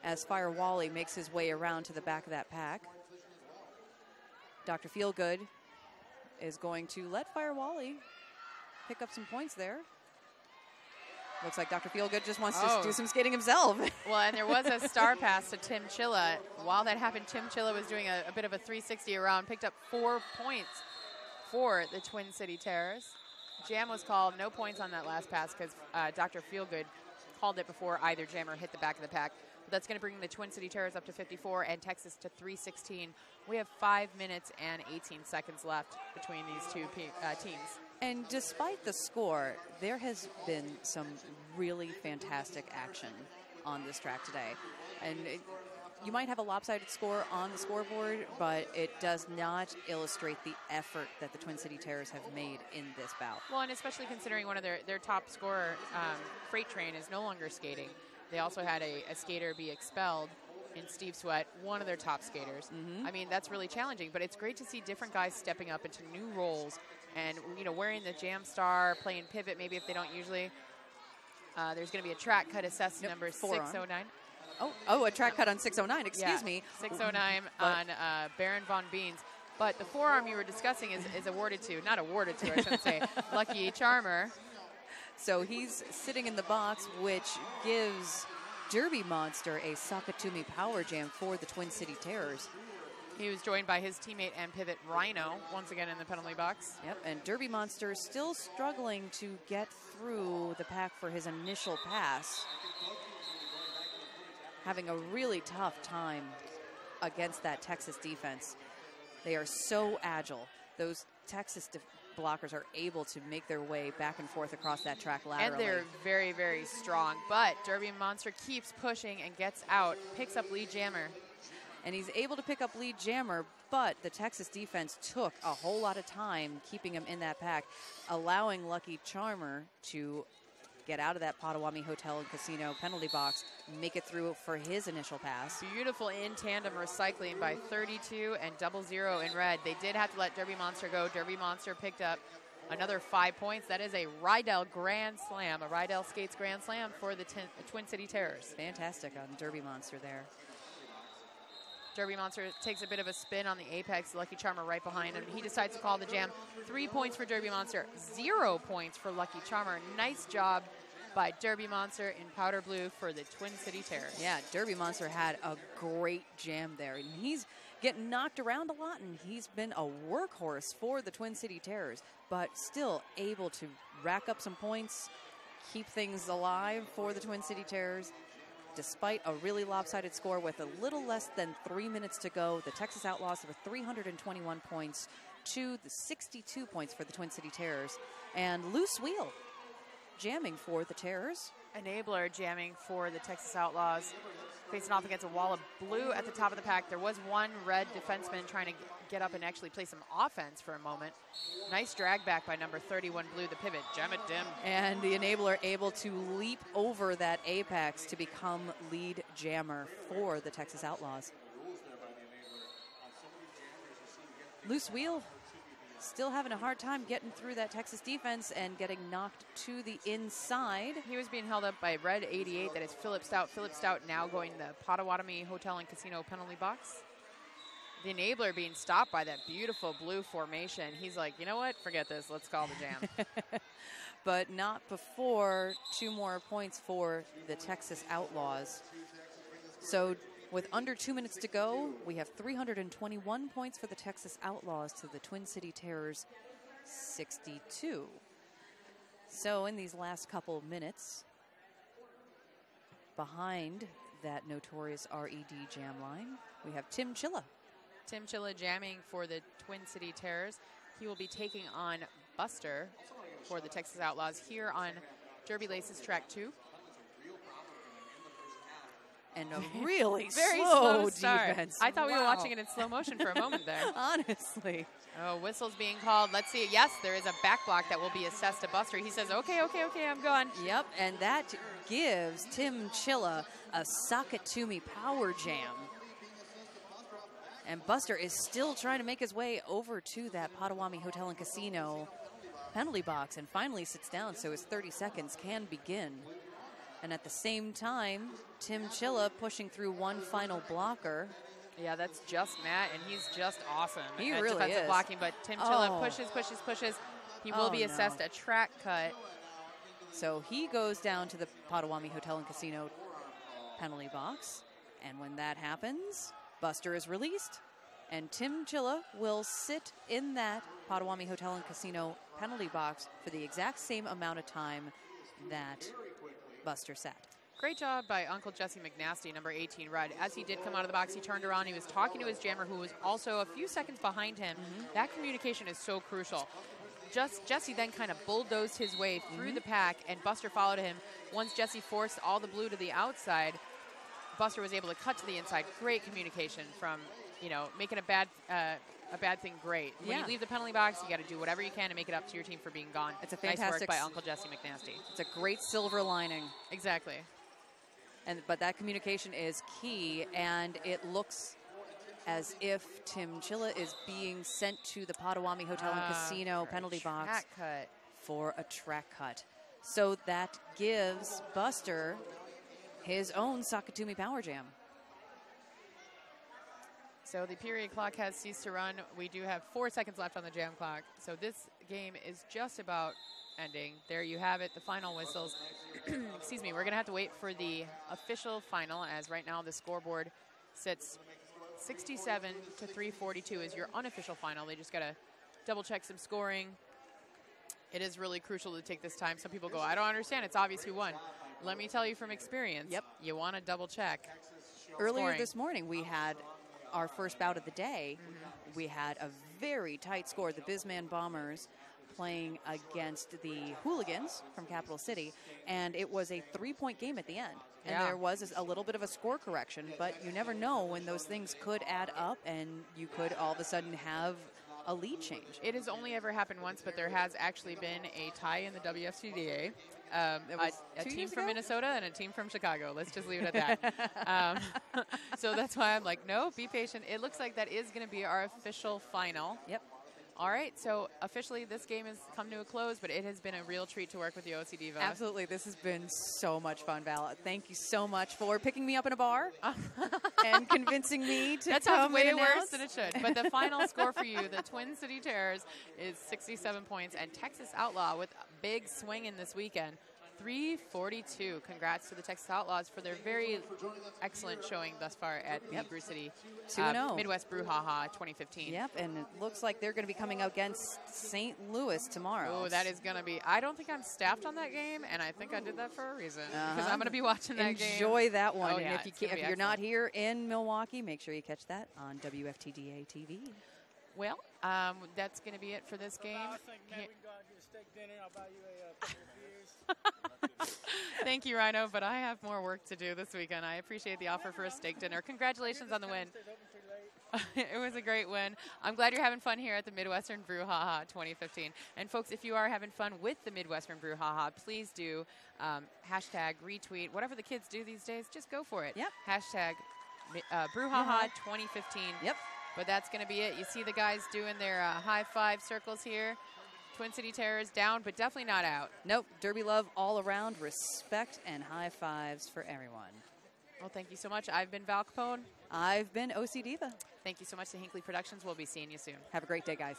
as Fire Wally makes his way around to the back of that pack. Dr. Feelgood is going to let Fire Wally pick up some points there. Looks like Dr. Feelgood just wants to do some skating himself. Well, and there was a star pass to Tim Chilla. While that happened, Tim Chilla was doing a bit of a 360 around, picked up 4 points for the Twin City Terrors. Jam was called, no points on that last pass because Dr. Feelgood called it before either jammer hit the back of the pack. But that's going to bring the Twin City Terrors up to 54 and Texas to 316. We have 5 minutes and 18 seconds left between these two teams. And despite the score, there has been some really fantastic action on this track today. And you might have a lopsided score on the scoreboard, but it does not illustrate the effort that the Twin City Terrors have made in this bout. Well, and especially considering one of their top scorer, Freight Train, is no longer skating. They also had a skater be expelled in Steve Sweat, one of their top skaters. I mean, that's really challenging, but it's great to see different guys stepping up into new roles and, you know, wearing the Jam Star, playing pivot maybe if they don't usually. There's going to be a track cut assessed number 609. Oh, a track cut on 609, excuse me. 609 on Baron Von Beans. But the forearm you were discussing is awarded to, not awarded to, I should say, Lucky Charmer. So he's sitting in the box, which gives Derby Monster a Sakatumi power jam for the Twin City Terrors. He was joined by his teammate and pivot Rhino, once again in the penalty box. Yep, and Derby Monster still struggling to get through the pack for his initial pass. Having a really tough time against that Texas defense. They are so agile. Those Texas blockers are able to make their way back and forth across that track laterally. And they're very, very strong. But Derby Monster keeps pushing and gets out, picks up lead jammer. And he's able to pick up lead jammer, but the Texas defense took a whole lot of time keeping him in that pack, allowing Lucky Charmer to get out of that Potawatomi Hotel and Casino penalty box, make it through for his initial pass. Beautiful in tandem recycling by 32 and 00 in red. They did have to let Derby Monster go. Derby Monster picked up another 5 points. That is a Rydell Grand Slam, a Rydell Skates Grand Slam for the Twin City Terrors. Fantastic on Derby Monster there. Derby Monster takes a bit of a spin on the apex. Lucky Charmer right behind him. He decides to call the jam. 3 points for Derby Monster, 0 points for Lucky Charmer. Nice job by Derby Monster in powder blue for the Twin City Terrors. Yeah, Derby Monster had a great jam there. And he's getting knocked around a lot, and he's been a workhorse for the Twin City Terrors, but still able to rack up some points, keep things alive for the Twin City Terrors. Despite a really lopsided score with a little less than 3 minutes to go, the Texas Outlaws have 321 points to the 62 points for the Twin City Terrors. And Loose Wheel jamming for the Terrors. Enabler jamming for the Texas Outlaws. Facing off against a wall of blue at the top of the pack. There was one red defenseman trying to get up and actually play some offense for a moment. Nice drag back by number 31 blue, the pivot, Jam It Dim. And the Enabler able to leap over that apex to become lead jammer for the Texas Outlaws. Loose Wheel still having a hard time getting through that Texas defense and getting knocked to the inside. He was being held up by red 88, that is Philip Stout. Philip Stout now going the Potawatomi Hotel and Casino penalty box. The Enabler being stopped by that beautiful blue formation. He's like, you know what? Forget this. Let's call the jam. But not before 2 more points for the Texas Outlaws. So with under 2 minutes to go, we have 321 points for the Texas Outlaws to the Twin City Terrors 62. So in these last couple minutes, behind that notorious RED jam line, we have Tim Chilla. Tim Chilla jamming for the Twin City Terrors. He will be taking on Buster for the Texas Outlaws here on Derby Laces Track 2. And a really very slow start. defense. I thought we were watching it in slow motion for a moment there. Honestly. Oh, whistle's being called. Let's see. Yes, there is a back block that will be assessed to Buster. He says, okay, I'm gone. Yep, and that gives Tim Chilla a Sakatumi power jam. And Buster is still trying to make his way over to that Potawatomi Hotel and Casino penalty box and finally sits down so his 30 seconds can begin. And at the same time, Tim Chilla pushing through one final blocker. Yeah, that's just Matt, and he's just awesome. He at really defensive is. blocking, but Tim Chilla pushes. He will be assessed a track cut. So he goes down to the Potawatomi Hotel and Casino penalty box. And when that happens, Buster is released. And Tim Chilla will sit in that Potawatomi Hotel and Casino penalty box for the exact same amount of time that Buster sat. Great job by Uncle Jesse McNasty, number 18, Rudd. As he did come out of the box, he turned around. He was talking to his jammer, who was also a few seconds behind him. That communication is so crucial. Jesse then kind of bulldozed his way through the pack, and Buster followed him. Once Jesse forced all the blue to the outside, Buster was able to cut to the inside. Great communication from, making a bad thing great. When you leave the penalty box, you got to do whatever you can to make it up to your team for being gone. It's a fantastic nice work by Uncle Jesse McNasty. It's a great silver lining. Exactly. But that communication is key, and it looks as if Tim Chilla is being sent to the Potawatomi Hotel and Casino penalty box for a track cut. So that gives Buster his own Sakatumi Power Jam. So the period clock has ceased to run. We do have 4 seconds left on the jam clock. So this game is just about ending. There you have it, the final whistles. Excuse me, we're going to have to wait for the official final, as right now the scoreboard sits 67 to 342 is your unofficial final. They just got to double check some scoring. It is really crucial to take this time. Some people go, I don't understand, it's obvious who won. Let me tell you from experience, you want to double check. Earlier this morning, we had our first bout of the day. We had a very tight score. The Bisman Bombers playing against the Hooligans from Capital City, and it was a 3-point game at the end. And there was a little bit of a score correction, but you never know when those things could add up, and you could all of a sudden have a lead change. It has only ever happened once, but there has actually been a tie in the WFCDA. A team from Minnesota and a team from Chicago. Let's just leave it at that. So that's why I'm like, no, be patient. It looks like that is going to be our official final. Yep. All right, so officially this game has come to a close, but it has been a real treat to work with you, OC Diva. Absolutely. This has been so much fun, Val. Thank you so much for picking me up in a bar and convincing me to that come sounds way in and worse than it should. But the final score for you, the Twin City Terrors, is 67 points, and Texas Outlaw with a big swing in this weekend, 342. Congrats to the Texas Outlaws for their very excellent showing thus far at the Brew City 2-0 Midwest Brouhaha 2015. Yep, and it looks like they're going to be coming out against St. Louis tomorrow. Oh, that is going to be. I don't think I'm staffed on that game, and I think I did that for a reason because I'm going to be watching that game. Enjoy that one. Oh, and yeah, if you're not here in Milwaukee, make sure you catch that on WFTDA TV. Well, that's going to be it for this game. I think, man, we can go out and get a steak dinner. I'll buy you a couple of beers. Thank you, Rhino, but I have more work to do this weekend. I appreciate the offer for a steak dinner. Congratulations on the win. It was a great win. I'm glad you're having fun here at the Midwestern Brouhaha 2015. And, folks, if you are having fun with the Midwestern Brouhaha, please do hashtag, retweet, whatever the kids do these days, just go for it. Yep. Hashtag Brouhaha 2015. Yep. But that's going to be it. You see the guys doing their high five circles here. Twin City Terrors down, but definitely not out. Nope. Derby love all around. Respect and high fives for everyone. Well, thank you so much. I've been Val Capone. I've been OC Diva. Thank you so much to Hinckley Productions. We'll be seeing you soon. Have a great day, guys.